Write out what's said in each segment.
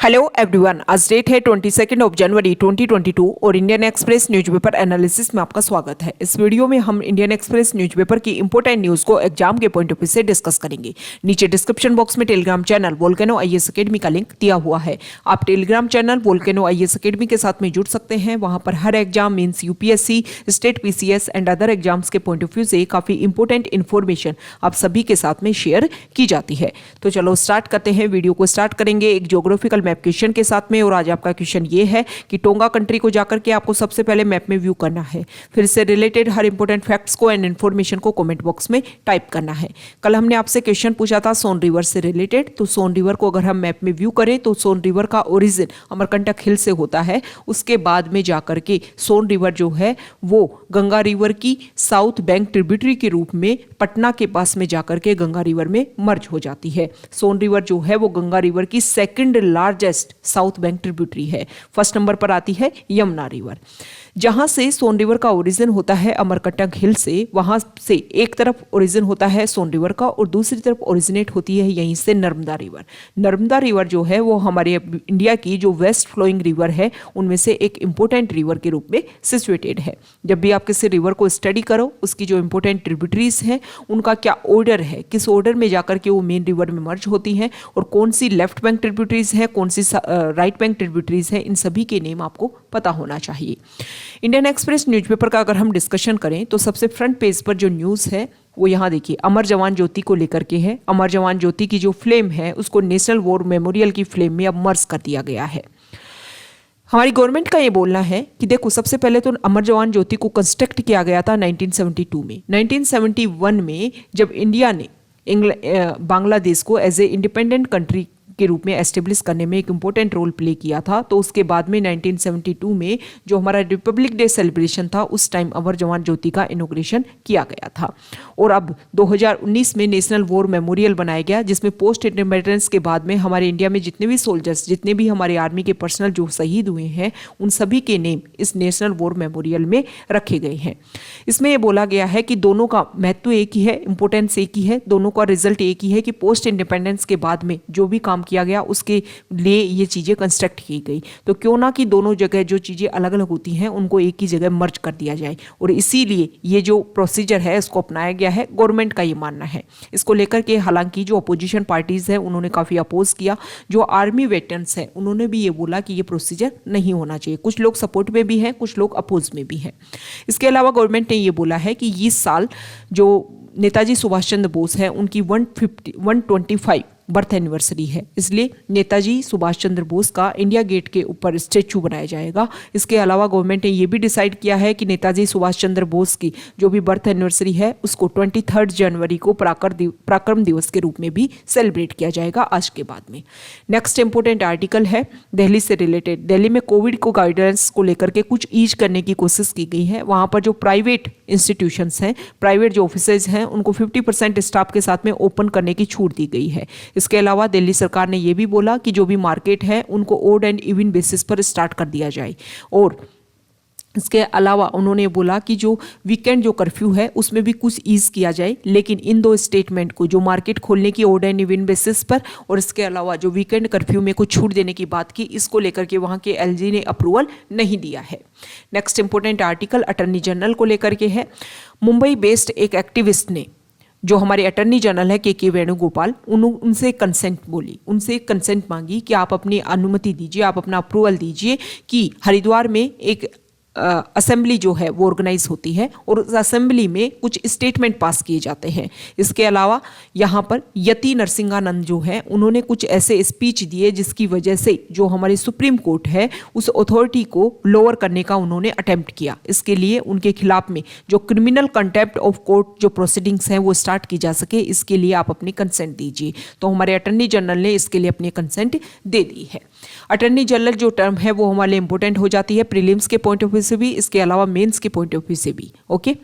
Hello everyone, आज date है 22 जनवरी 2022 और इंडियन एक्सप्रेस न्यूज़पेपर एनालिसिस में आपका स्वागत है। इस वीडियो में हम इंडियन एक्सप्रेस न्यूज़पेपर की इंपॉर्टेंट न्यूज़ को एग्जाम के पॉइंट ऑफ व्यू से डिस्कस करेंगे। नीचे डिस्क्रिप्शन बॉक्स में Telegram channel Volcano IAS academy का लिंक दिया हुआ है। आप Telegram channel Volcano IAS academy के साथ में जुड़ सकते हैं। वहां पर हर exam means UPSC, state PCS and other exams के पॉइंट ऑफ व्यू से काफी इंपॉर्टेंट इन्फॉर्मेशन आप सभी के साथ में शेयर की जाती है। तो चलो स्टार्ट करते हैं। वीडियो को स्टार्ट करेंगे एक ज्योग्राफिकल मैप क्वेश्चन के साथ में। और आज आपका क्वेश्चन ये है कि टोंगा कंट्री को जाकर के आपको सबसे पहले मैप में व्यू करना है, फिर इससे रिलेटेड हर इंपॉर्टेंट फैक्ट्स को एंड इन्फॉर्मेशन को कमेंट बॉक्स में टाइप करना है। कल हमने आपसे क्वेश्चन पूछा था सोन रिवर से रिलेटेड, तो सोन रिवर को अगर हम मैप में व्यू करें तो सोन रिवर का ओरिजिन अमरकंटक हिल से होता है। उसके बाद में जाकर के सोन रिवर जो है वो गंगा रिवर की साउथ बैंक ट्रिब्यूटरी के रूप में पटना के पास में जाकर के गंगा रिवर में मर्ज हो जाती है। सोन रिवर जो है वो गंगा रिवर की second largest south bank tributary है। फर्स्ट नंबर पर आती है यमुना रिवर। जहां से सोन रिवर का ओरिजिन होता है अमरकंटक हिल से, वहां से एक तरफ ओरिजिन होता है सोन रिवर का और दूसरी तरफ ओरिजिनेट होती है यहीं से नर्मदा रिवर। नर्मदा रिवर जो है वो हमारे इंडिया की जो वेस्ट फ्लोइंग रिवर है उनमें से एक इंपॉर्टेंट रिवर के रूप में सिचुएटेड है। जब भी आप किसी रिवर को स्टडी करो, उसकी जो इंपॉर्टेंट ट्रिब्यूटरीज हैं उनका क्या ऑर्डर है, किस ऑर्डर में जाकर के वो मेन रिवर में मर्ज होती हैं और कौन सी लेफ्ट बैंक ट्रिब्यूटरीज है, कौन सी राइट बैंक ट्रिब्यूटरीज है, इन सभी के नेम आपको पता होना चाहिए। इंडियन एक्सप्रेस न्यूज़पेपर का अगर हम डिस्कशन करें तो सबसे फ्रंट पेज पर जो न्यूज़ है वो यहाँ देखिए अमर जवान ज्योति को लेकर के है। अमर जवान ज्योति की जो फ्लेम है उसको नेशनल वॉर मेमोरियल की फ्लेम में अब मर्ज कर दिया गया है। हमारी गवर्नमेंट का ये बोलना है कि देखो, सबसे पहले तो अमर जवान ज्योति को कंस्ट्रक्ट किया गया था 1972 में। 1971 में जब इंडिया ने बांग्लादेश को एज ए इंडिपेंडेंट कंट्री के रूप में एस्टेब्लिश करने में एक इम्पोर्टेंट रोल प्ले किया था, तो उसके बाद में 1972 में जो हमारा रिपब्लिक डे सेलिब्रेशन था उस टाइम अमर जवान ज्योति का इनॉग्रेशन किया गया था। और अब 2019 में नेशनल वॉर मेमोरियल बनाया गया, जिसमें पोस्ट इंडिपेंडेंस के बाद में हमारे इंडिया में जितने भी सोल्जर्स, जितने भी हमारे आर्मी के पर्सनल जो शहीद हुए हैं उन सभी के नेम इस नेशनल वॉर मेमोरियल में रखे गए हैं। इसमें यह बोला गया है कि दोनों का महत्व एक ही है, इंपोर्टेंस एक ही है, दोनों का रिजल्ट एक ही है कि पोस्ट इंडिपेंडेंस के बाद में जो भी काम किया गया उसके लिए ये चीजें कंस्ट्रक्ट की गई। तो क्यों ना कि दोनों जगह जो चीजें अलग अलग होती हैं उनको एक ही जगह मर्ज कर दिया जाए, और इसीलिए ये जो प्रोसीजर है इसको अपनाया गया है। गवर्नमेंट का ये मानना है। इसको लेकर के हालांकि जो अपोजिशन पार्टीज है उन्होंने काफी अपोज किया। जो आर्मी वेटरन्स है उन्होंने भी ये बोला कि ये प्रोसीजर नहीं होना चाहिए। कुछ लोग सपोर्ट में भी हैं, कुछ लोग अपोज में भी हैं। इसके अलावा गवर्नमेंट ने ये बोला है कि इस साल जो नेताजी सुभाष चंद्र बोस है उनकी 125 बर्थ एनिवर्सरी है, इसलिए नेताजी सुभाष चंद्र बोस का इंडिया गेट के ऊपर स्टैचू बनाया जाएगा। इसके अलावा गवर्नमेंट ने यह भी डिसाइड किया है कि नेताजी सुभाष चंद्र बोस की जो भी बर्थ एनिवर्सरी है उसको 23 जनवरी को पराक्रम दिवस के रूप में भी सेलिब्रेट किया जाएगा आज के बाद में। नेक्स्ट इंपोर्टेंट आर्टिकल है दिल्ली से रिलेटेड। दिल्ली में कोविड को गाइडेंस को लेकर के कुछ ईज करने की कोशिश की गई है। वहां पर जो प्राइवेट इंस्टीट्यूशंस हैं, प्राइवेट जो ऑफिसेज हैं, उनको 50% स्टाफ के साथ में ओपन करने की छूट दी गई है। इसके अलावा दिल्ली सरकार ने यह भी बोला कि जो भी मार्केट है उनको ओड एंड इवन बेसिस पर स्टार्ट कर दिया जाए। और इसके अलावा उन्होंने बोला कि जो वीकेंड जो कर्फ्यू है उसमें भी कुछ ईज किया जाए, लेकिन इन दो स्टेटमेंट को, जो मार्केट खोलने की ओड एंड इवन बेसिस पर और इसके अलावा जो वीकेंड कर्फ्यू में कुछ छूट देने की बात की, इसको लेकर के वहां के एलजी ने अप्रूवल नहीं दिया है। Next important article attorney general को लेकर के है। मुंबई बेस्ड एक एक्टिविस्ट ने, जो हमारे अटॉर्नी जनरल है के वेणुगोपाल, उनसे कंसेंट बोली, उनसे कंसेंट मांगी कि आप अपनी अनुमति दीजिए, आप अपना अप्रूवल दीजिए कि हरिद्वार में एक असेंबली जो है वो ऑर्गेनाइज होती है और उस असेंबली में कुछ स्टेटमेंट पास किए जाते हैं। इसके अलावा यहाँ पर यति नरसिंहानंद जो है उन्होंने कुछ ऐसे स्पीच दिए जिसकी वजह से जो हमारी सुप्रीम कोर्ट है उस अथॉरिटी को लोअर करने का उन्होंने अटेम्प्ट किया। इसके लिए उनके खिलाफ में जो क्रिमिनल कंटेम्प्ट ऑफ कोर्ट जो प्रोसीडिंग्स हैं वो स्टार्ट की जा सके, इसके लिए आप अपनी कंसेंट दीजिए। तो हमारे अटॉर्नी जनरल ने इसके लिए अपनी कंसेंट दे दी है। अटॉर्नी जनरल जो टर्म है वो हमारे लिए इंपॉर्टेंट हो जाती है प्रीलिम्स के पॉइंट ऑफ व्यू से भी, इसके अलावा मेंस के पॉइंट ऑफ व्यू से भी। ओके,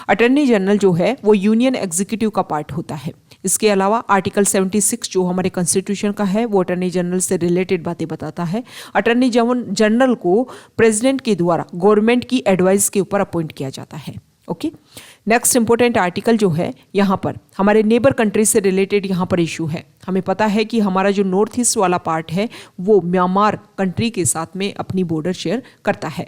अटॉर्नी जनरल जो है वो यूनियन एग्जीक्यूटिव का पार्ट होता है। इसके अलावा आर्टिकल 76 जो हमारे कॉन्स्टिट्यूशन का है वो अटॉर्नी जनरल से रिलेटेड बातें बताता है। अटॉर्नी जनरल को प्रेसिडेंट के द्वारा गवर्नमेंट की एडवाइस के ऊपर अपॉइंट किया जाता है। ओके, नेक्स्ट इंपोर्टेंट आर्टिकल जो है यहाँ पर हमारे नेबर कंट्री से रिलेटेड यहाँ पर इशू है। हमें पता है कि हमारा जो नॉर्थ ईस्ट वाला पार्ट है वो म्यांमार कंट्री के साथ में अपनी बॉर्डर शेयर करता है।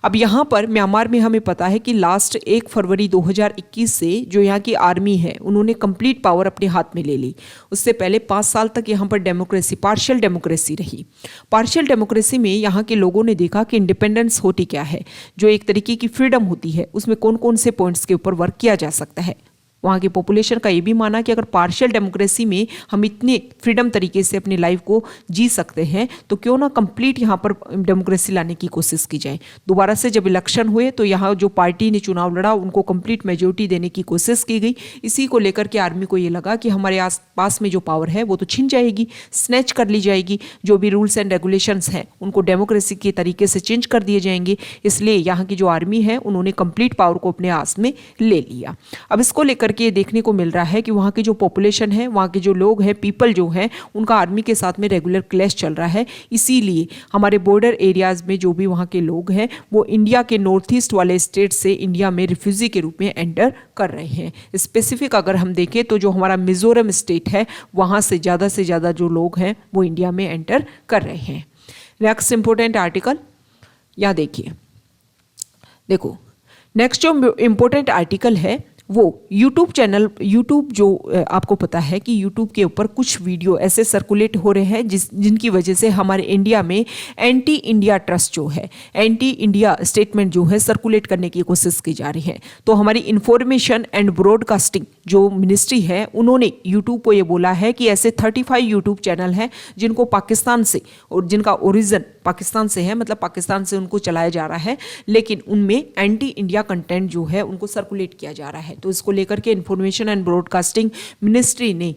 अब यहाँ पर म्यांमार में हमें पता है कि लास्ट 1 फरवरी 2021 से जो यहाँ की आर्मी है उन्होंने कंप्लीट पावर अपने हाथ में ले ली। उससे पहले 5 साल तक यहाँ पर डेमोक्रेसी, पार्शियल डेमोक्रेसी रही। पार्शियल डेमोक्रेसी में यहाँ के लोगों ने देखा कि इंडिपेंडेंस होती क्या है, जो एक तरीके की फ्रीडम होती है, उसमें कौन कौन से पॉइंट्स के ऊपर वर्क किया जा सकता है। वहाँ की पॉपुलेशन का ये भी माना कि अगर पार्शियल डेमोक्रेसी में हम इतने फ्रीडम तरीके से अपनी लाइफ को जी सकते हैं तो क्यों ना कंप्लीट यहाँ पर डेमोक्रेसी लाने की कोशिश की जाए। दोबारा से जब इलेक्शन हुए तो यहाँ जो पार्टी ने चुनाव लड़ा उनको कंप्लीट मेजोरिटी देने की कोशिश की गई। इसी को लेकर के आर्मी को ये लगा कि हमारे आस पास में जो पावर है वो तो छिन जाएगी, स्नैच कर ली जाएगी, जो भी रूल्स एंड रेगुलेशंस हैं उनको डेमोक्रेसी के तरीके से चेंज कर दिए जाएंगे। इसलिए यहाँ की जो आर्मी है उन्होंने कंप्लीट पावर को अपने हाथ में ले लिया। अब इसको लेकर के ये देखने को मिल रहा है कि वहाँ की जो पॉपुलेशन है, वहाँ के जो लोग हैं, पीपल जो हैं, उनका आर्मी के साथ में रेगुलर क्लैश चल रहा है। इसीलिए हमारे बॉर्डर एरियाज में जो भी वहाँ के लोग हैं वो इंडिया के नॉर्थ ईस्ट वाले स्टेट से इंडिया में रिफ्यूजी के रूप में एंटर कर रहे हैं। स्पेसिफिक अगर हम देखें तो जो हमारा मिजोरम स्टेट है वहाँ से ज़्यादा जो लोग हैं वो इंडिया में एंटर कर रहे हैं। नेक्स्ट इंपॉर्टेंट आर्टिकल यहाँ देखिए, देखो नेक्स्ट जो इम्पोर्टेंट आर्टिकल है वो यूट्यूब चैनल, यूट्यूब जो आपको पता है कि यूट्यूब के ऊपर कुछ वीडियो ऐसे सर्कुलेट हो रहे हैं जिनकी वजह से हमारे इंडिया में एंटी इंडिया ट्रस्ट जो है, एंटी इंडिया स्टेटमेंट जो है सर्कुलेट करने की कोशिश की जा रही है। तो हमारी इंफॉर्मेशन एंड ब्रॉडकास्टिंग जो मिनिस्ट्री है उन्होंने यूट्यूब को ये बोला है कि ऐसे 35 यूट्यूब चैनल हैं जिनको पाकिस्तान से और जिनका ओरिजिन पाकिस्तान से है, मतलब पाकिस्तान से उनको चलाया जा रहा है, लेकिन उनमें एंटी इंडिया कंटेंट जो है उनको सर्कुलेट किया जा रहा है। तो इसको लेकर के इंफॉर्मेशन एंड ब्रॉडकास्टिंग मिनिस्ट्री ने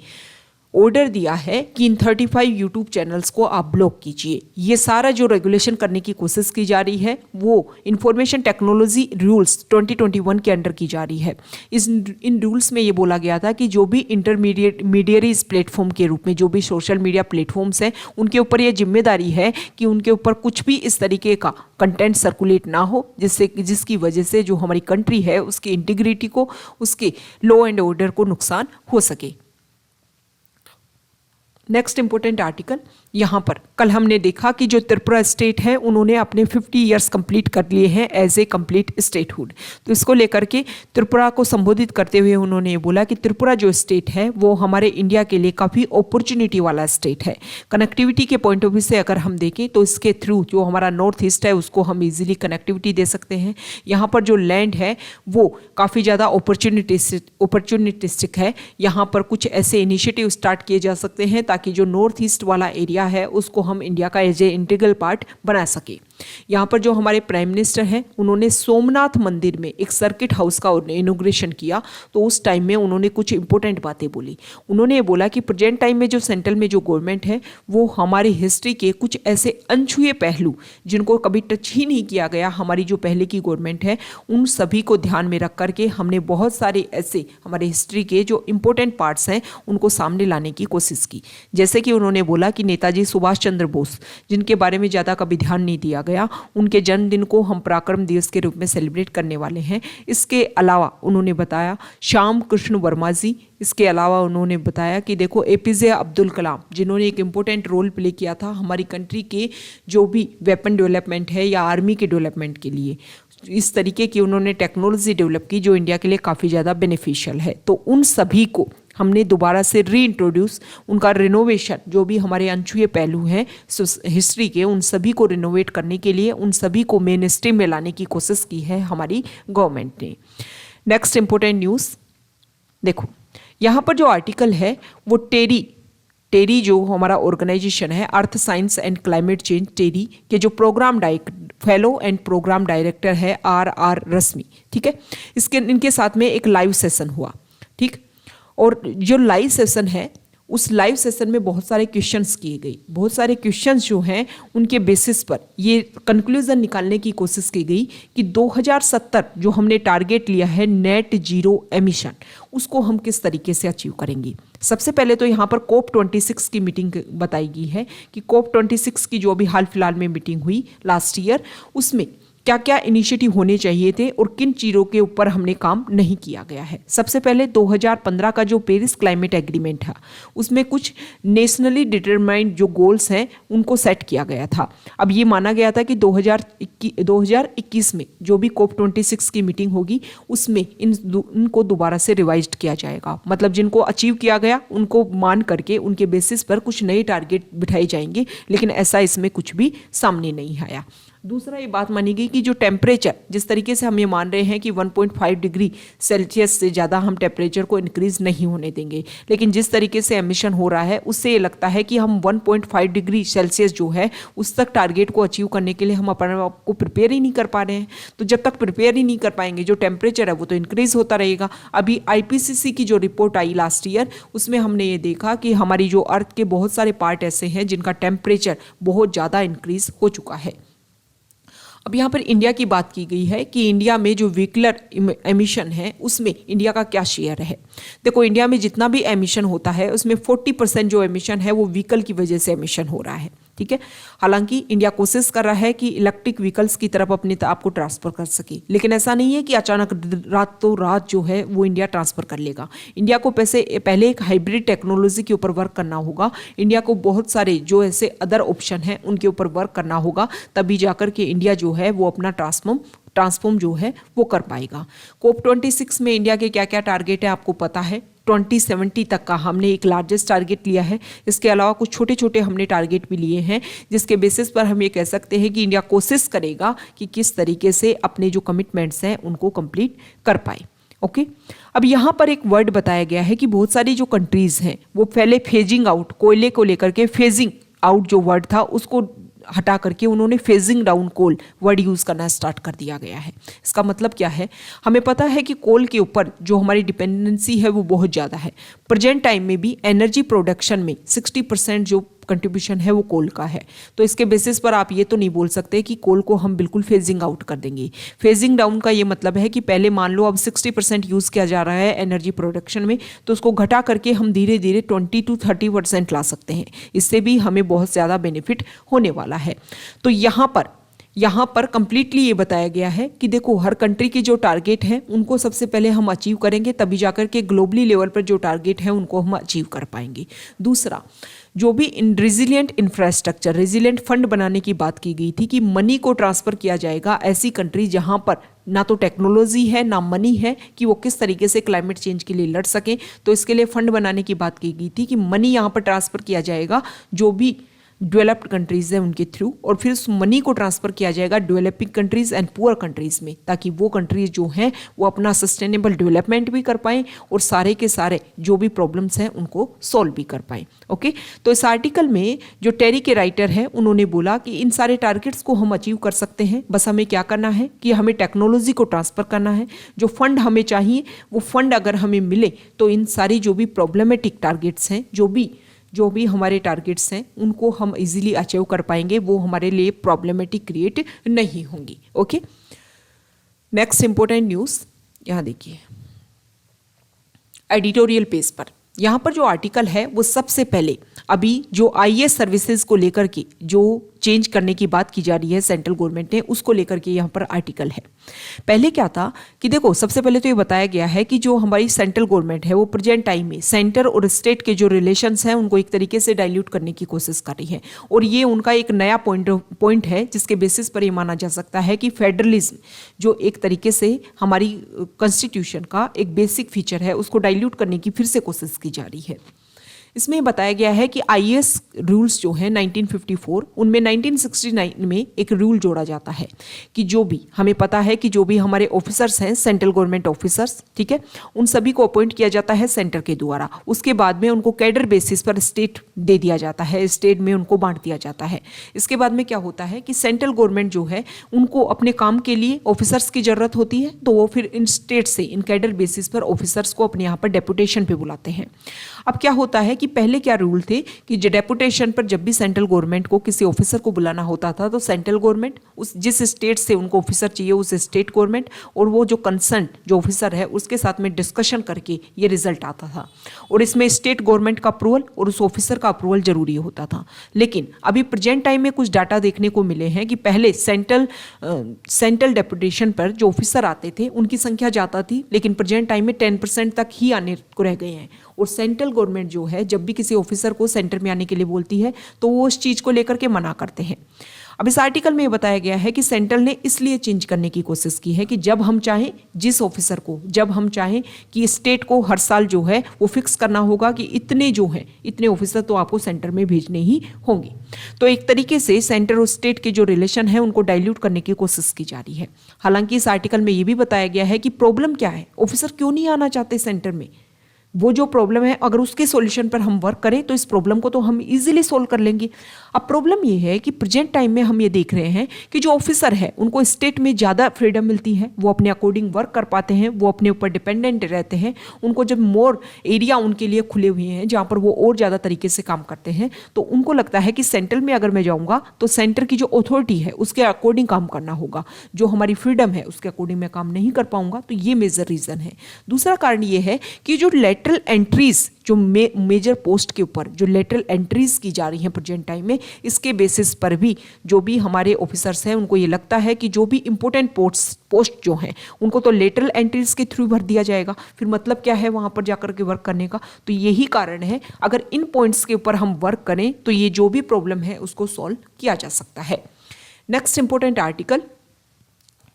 ऑर्डर दिया है कि इन 35 यूट्यूब चैनल्स को आप ब्लॉक कीजिए। ये सारा जो रेगुलेशन करने की कोशिश की जा रही है वो इंफॉर्मेशन टेक्नोलॉजी रूल्स 2021 के अंडर की जा रही है। इन रूल्स में ये बोला गया था कि जो भी इंटरमीडिएरीज प्लेटफॉर्म के रूप में जो भी सोशल मीडिया प्लेटफॉर्म्स हैं उनके ऊपर ये जिम्मेदारी है कि उनके ऊपर कुछ भी इस तरीके का कंटेंट सर्कुलेट ना हो जिसकी वजह से जो हमारी कंट्री है उसकी इंटीग्रिटी को, उसके लॉ एंड ऑर्डर को नुकसान हो सके। नेक्स्ट इंपॉर्टेंट आर्टिकल, यहाँ पर कल हमने देखा कि जो त्रिपुरा स्टेट है उन्होंने अपने 50 ईयर्स कंप्लीट कर लिए हैं एज ए कंप्लीट स्टेटहुड। तो इसको लेकर के त्रिपुरा को संबोधित करते हुए उन्होंने ये बोला कि त्रिपुरा जो स्टेट है वो हमारे इंडिया के लिए काफ़ी अपॉर्चुनिटी वाला स्टेट है। कनेक्टिविटी के पॉइंट ऑफ व्यू से अगर हम देखें तो इसके थ्रू जो हमारा नॉर्थ ईस्ट है उसको हम ईजिली कनेक्टिविटी दे सकते हैं। यहाँ पर जो लैंड है वो काफ़ी ज़्यादा अपॉर्चुनिटिस्टिक है। यहाँ पर कुछ ऐसे इनिशिएटिव स्टार्ट किए जा सकते हैं ताकि जो नॉर्थ ईस्ट वाला एरिया है उसको हम इंडिया का एज ए इंटीग्रल पार्ट बना सके। यहाँ पर जो हमारे प्राइम मिनिस्टर हैं उन्होंने सोमनाथ मंदिर में एक सर्किट हाउस का इनॉग्रेशन किया। तो उस टाइम में उन्होंने कुछ इंपॉर्टेंट बातें बोली। उन्होंने ये बोला कि प्रेजेंट टाइम में जो सेंट्रल में जो गवर्नमेंट है वो हमारी हिस्ट्री के कुछ ऐसे अनछुए पहलू जिनको कभी टच ही नहीं किया गया, हमारी जो पहले की गवर्नमेंट है उन सभी को ध्यान में रख करके हमने बहुत सारे ऐसे हमारे हिस्ट्री के जो इंपॉर्टेंट पार्ट्स हैं उनको सामने लाने की कोशिश की। जैसे कि उन्होंने बोला कि नेताजी सुभाष चंद्र बोस, जिनके बारे में ज़्यादा कभी ध्यान नहीं दिया गया, उनके जन्मदिन को हम पराक्रम दिवस के रूप में सेलिब्रेट करने वाले हैं। इसके अलावा उन्होंने बताया श्याम कृष्ण वर्मा जी, इसके अलावा उन्होंने बताया कि देखो एपीजे अब्दुल कलाम, जिन्होंने एक इम्पोर्टेंट रोल प्ले किया था हमारी कंट्री के जो भी वेपन डेवलपमेंट है या आर्मी के डेवलपमेंट के लिए। इस तरीके की उन्होंने टेक्नोलॉजी डेवलप की जो इंडिया के लिए काफ़ी ज़्यादा बेनिफिशियल है। तो उन सभी को हमने दोबारा से रीइंट्रोड्यूस, उनका रिनोवेशन, जो भी हमारे अनछुए पहलू हैं हिस्ट्री के, उन सभी को रिनोवेट करने के लिए उन सभी को मेन स्ट्रीम में लाने की कोशिश की है हमारी गवर्नमेंट ने। नेक्स्ट इंपॉर्टेंट न्यूज़ देखो, यहाँ पर जो आर्टिकल है वो टेरी जो हमारा ऑर्गेनाइजेशन है earth science and climate change, TERI के जो फेलो एंड प्रोग्राम डायरेक्टर है आर रश्मि, ठीक है, इनके साथ में एक लाइव सेशन हुआ, ठीक। और जो लाइव सेशन है उस लाइव सेशन में बहुत सारे क्वेश्चंस किए गए। बहुत सारे क्वेश्चंस जो हैं उनके बेसिस पर ये कंक्लूजन निकालने की कोशिश की गई कि 2070 जो हमने टारगेट लिया है नेट जीरो एमिशन, उसको हम किस तरीके से अचीव करेंगे। सबसे पहले तो यहाँ पर COP26 की मीटिंग बताई गई है कि COP26 की जो अभी हाल फिलहाल में मीटिंग हुई लास्ट ईयर, उसमें क्या क्या इनिशिएटिव होने चाहिए थे और किन चीज़ों के ऊपर हमने काम नहीं किया गया है। सबसे पहले 2015 का जो पेरिस क्लाइमेट एग्रीमेंट है उसमें कुछ नेशनली डिटरमाइंड जो गोल्स हैं उनको सेट किया गया था। अब ये माना गया था कि 2021 में जो भी COP26 की मीटिंग होगी उसमें इनको दोबारा से रिवाइज्ड किया जाएगा। मतलब जिनको अचीव किया गया उनको मान करके उनके बेसिस पर कुछ नए टारगेट बिठाए जाएंगे, लेकिन ऐसा इसमें कुछ भी सामने नहीं आया। दूसरा ये बात मानी गई कि जो टेम्परेचर, जिस तरीके से हम ये मान रहे हैं कि 1.5 डिग्री सेल्सियस से ज़्यादा हम टेम्परेचर को इंक्रीज नहीं होने देंगे, लेकिन जिस तरीके से एमिशन हो रहा है उससे ये लगता है कि हम 1.5 डिग्री सेल्सियस जो है उस तक टारगेट को अचीव करने के लिए हम अपने आप को प्रिपेयर ही नहीं कर पा रहे हैं। तो जब तक प्रिपेयर ही नहीं कर पाएंगे जो टेम्परेचर है वो तो इंक्रीज होता रहेगा। अभी IPCC की जो रिपोर्ट आई लास्ट ईयर उसमें हमने ये देखा कि हमारी जो अर्थ के बहुत सारे पार्ट ऐसे हैं जिनका टेम्परेचर बहुत ज़्यादा इंक्रीज हो चुका है। अब यहाँ पर इंडिया की बात की गई है कि इंडिया में जो व्हीकलर एमिशन है उसमें इंडिया का क्या शेयर है। देखो, इंडिया में जितना भी एमिशन होता है उसमें 40% जो एमिशन है वो व्हीकल की वजह से एमिशन हो रहा है, ठीक है। हालांकि इंडिया कोशिश कर रहा है कि इलेक्ट्रिक व्हीकल्स की तरफ अपने आप को ट्रांसफर कर सके, लेकिन ऐसा नहीं है कि अचानक रातों रात जो है वो इंडिया ट्रांसफर कर लेगा। इंडिया को पहले एक हाइब्रिड टेक्नोलॉजी के ऊपर वर्क करना होगा। इंडिया को बहुत सारे जो ऐसे अदर ऑप्शन हैं उनके ऊपर वर्क करना होगा, तभी जाकर के इंडिया जो है वो अपना ट्रांसफॉर्म जो है वो कर पाएगा। COP26 में इंडिया के क्या क्या टारगेट है आपको पता है। 2070 तक का हमने एक लार्जेस्ट टारगेट लिया है। इसके अलावा कुछ छोटे छोटे हमने टारगेट भी लिए हैं, जिसके बेसिस पर हम ये कह सकते हैं कि इंडिया कोशिश करेगा कि किस तरीके से अपने जो कमिटमेंट्स हैं उनको कंप्लीट कर पाए। ओके, अब यहाँ पर एक वर्ड बताया गया है कि बहुत सारी जो कंट्रीज हैं वो पहले फेजिंग आउट, कोयले को लेकर के फेजिंग आउट जो वर्ड था उसको हटा करके उन्होंने फेजिंग डाउन कोल वर्ड यूज़ करना स्टार्ट कर दिया गया है। इसका मतलब क्या है, हमें पता है कि कोल के ऊपर जो हमारी डिपेंडेंसी है वो बहुत ज़्यादा है। प्रेजेंट टाइम में भी एनर्जी प्रोडक्शन में 60% जो कंट्रीब्यूशन है वो कोल का है। तो इसके बेसिस पर आप ये तो नहीं बोल सकते कि कोल को हम बिल्कुल फेजिंग आउट कर देंगे। फेजिंग डाउन का ये मतलब है कि पहले मान लो अब 60% यूज़ किया जा रहा है एनर्जी प्रोडक्शन में, तो उसको घटा करके हम धीरे धीरे 20 to 30% ला सकते हैं। इससे भी हमें बहुत ज़्यादा बेनिफिट होने वाला है। तो यहाँ पर कंप्लीटली ये बताया गया है कि देखो, हर कंट्री के जो टारगेट हैं उनको सबसे पहले हम अचीव करेंगे, तभी जाकर के ग्लोबली लेवल पर जो टारगेट है उनको हम अचीव कर पाएंगे। दूसरा, जो भी रेजिलिएंट इंफ्रास्ट्रक्चर, रेजिलिएंट फंड बनाने की बात की गई थी कि मनी को ट्रांसफर किया जाएगा ऐसी कंट्री जहां पर ना तो टेक्नोलॉजी है ना मनी है कि वो किस तरीके से क्लाइमेट चेंज के लिए लड़ सकें। तो इसके लिए फंड बनाने की बात की गई थी कि मनी यहाँ पर ट्रांसफर किया जाएगा जो भी डेवलप्ड कंट्रीज है उनके थ्रू, और फिर उस मनी को ट्रांसफर किया जाएगा developing countries and poor countries में, ताकि वो कंट्रीज जो हैं वो अपना सस्टेनेबल डेवलपमेंट भी कर पाएं और सारे के सारे जो भी प्रॉब्लम्स हैं उनको सॉल्व भी कर पाएं। ओके, तो इस आर्टिकल में जो टेरी के राइटर हैं उन्होंने बोला कि इन सारे टारगेट्स को हम अचीव कर सकते हैं, बस हमें क्या करना है कि हमें टेक्नोलॉजी को ट्रांसफर करना है। जो फंड हमें चाहिए वो फंड अगर हमें मिले तो इन सारी जो भी प्रॉब्लमेटिक टारगेट्स हैं, जो भी हमारे टारगेट्स हैं उनको हम इजीली अचीव कर पाएंगे, वो हमारे लिए प्रॉब्लमेटिक क्रिएट नहीं होंगी। ओके, नेक्स्ट इंपॉर्टेंट न्यूज़ यहाँ देखिए, एडिटोरियल पेज पर यहाँ पर जो आर्टिकल है वो सबसे पहले अभी जो IAS सर्विसेज को लेकर के जो चेंज करने की बात की जा रही है सेंट्रल गवर्नमेंट ने, उसको लेकर के यहाँ पर आर्टिकल है। पहले क्या था कि देखो, सबसे पहले तो ये बताया गया है कि जो हमारी सेंट्रल गवर्नमेंट है वो प्रेजेंट टाइम में सेंटर और स्टेट के जो रिलेशंस हैं उनको एक तरीके से डाइल्यूट करने की कोशिश कर रही है, और ये उनका एक नया पॉइंट है जिसके बेसिस पर ये माना जा सकता है कि फेडरलिज्म जो एक तरीके से हमारी कॉन्स्टिट्यूशन का एक बेसिक फीचर है उसको डाइल्यूट करने की फिर से कोशिश की जा रही है। इसमें बताया गया है कि IAS रूल्स जो हैं 1954, उनमें 1969 में एक रूल जोड़ा जाता है कि जो भी हमें पता है कि जो भी हमारे ऑफिसर्स हैं सेंट्रल गवर्नमेंट ऑफिसर्स, ठीक है, उन सभी को अपॉइंट किया जाता है सेंटर के द्वारा। उसके बाद में उनको कैडर बेसिस पर स्टेट दे दिया जाता है, स्टेट में उनको बांट दिया जाता है। इसके बाद में क्या होता है कि सेंट्रल गवर्नमेंट जो है उनको अपने काम के लिए ऑफिसर्स की जरूरत होती है, तो वो फिर इन स्टेट से इन कैडर बेसिस पर ऑफिसर्स को अपने यहाँ पर डेपुटेशन पे बुलाते हैं। अब क्या होता है कि पहले क्या रूल थे कि डेपुटेशन पर जब भी सेंट्रल गवर्नमेंट को किसी ऑफिसर को बुलाना होता था तो सेंट्रल गवर्नमेंट उस जिस स्टेट से उनको ऑफिसर चाहिए उस स्टेट गवर्नमेंट और वो जो कंसर्न जो ऑफिसर है उसके साथ में डिस्कशन करके ये रिजल्ट आता था, और इसमें स्टेट गवर्नमेंट का अप्रूवल और उस ऑफिसर का अप्रूवल जरूरी होता था। लेकिन अभी प्रेजेंट टाइम में कुछ डाटा देखने को मिले हैं कि पहले सेंट्रल डेपुटेशन पर जो ऑफिसर आते थे उनकी संख्या ज़्यादा थी, लेकिन प्रेजेंट टाइम में 10% तक ही आने को रह गए हैं। और सेंट्रल गवर्नमेंट जो है जब भी किसी ऑफिसर को सेंटर में आने के लिए बोलती है तो वो उस चीज़ को लेकर के मना करते हैं। अब इस आर्टिकल में ये बताया गया है कि सेंट्रल ने इसलिए चेंज करने की कोशिश की है कि जब हम चाहें जिस ऑफिसर को, जब हम चाहें कि स्टेट को हर साल जो है वो फिक्स करना होगा कि इतने जो हैं इतने ऑफिसर तो आपको सेंटर में भेजने ही होंगे। तो एक तरीके से सेंटर और स्टेट के जो रिलेशन है उनको डाइल्यूट करने की कोशिश की जा रही है। हालांकि इस आर्टिकल में ये भी बताया गया है कि प्रॉब्लम क्या है, ऑफिसर क्यों नहीं आना चाहते सेंटर में, वो जो प्रॉब्लम है अगर उसके सॉल्यूशन पर हम वर्क करें तो इस प्रॉब्लम को तो हम इजीली सोल्व कर लेंगे। अब प्रॉब्लम ये है कि प्रेजेंट टाइम में हम ये देख रहे हैं कि जो ऑफिसर है उनको स्टेट में ज़्यादा फ्रीडम मिलती है, वो अपने अकॉर्डिंग वर्क कर पाते हैं, वो अपने ऊपर डिपेंडेंट रहते हैं, उनको जब मोर एरिया उनके लिए खुले हुए हैं जहाँ पर वो और ज़्यादा तरीके से काम करते हैं, तो उनको लगता है कि सेंट्रल में अगर मैं जाऊँगा तो सेंटर की जो अथॉरिटी है उसके अकॉर्डिंग काम करना होगा, जो हमारी फ्रीडम है उसके अकॉर्डिंग मैं काम नहीं कर पाऊंगा। तो ये मेजर रीज़न है। दूसरा कारण ये है कि जो लेटरल एंट्रीज जो मेजर पोस्ट के ऊपर जो लेटरल एंट्रीज की जा रही हैं प्रेजेंट टाइम में, इसके बेसिस पर भी जो भी हमारे ऑफिसर्स हैं उनको ये लगता है कि जो भी इंपॉर्टेंट पोस्ट जो हैं उनको तो लेटरल एंट्रीज के थ्रू भर दिया जाएगा, फिर मतलब क्या है वहाँ पर जाकर के वर्क करने का। तो यही कारण है, अगर इन पॉइंट्स के ऊपर हम वर्क करें तो ये जो भी प्रॉब्लम है उसको सॉल्व किया जा सकता है। नेक्स्ट इंपॉर्टेंट आर्टिकल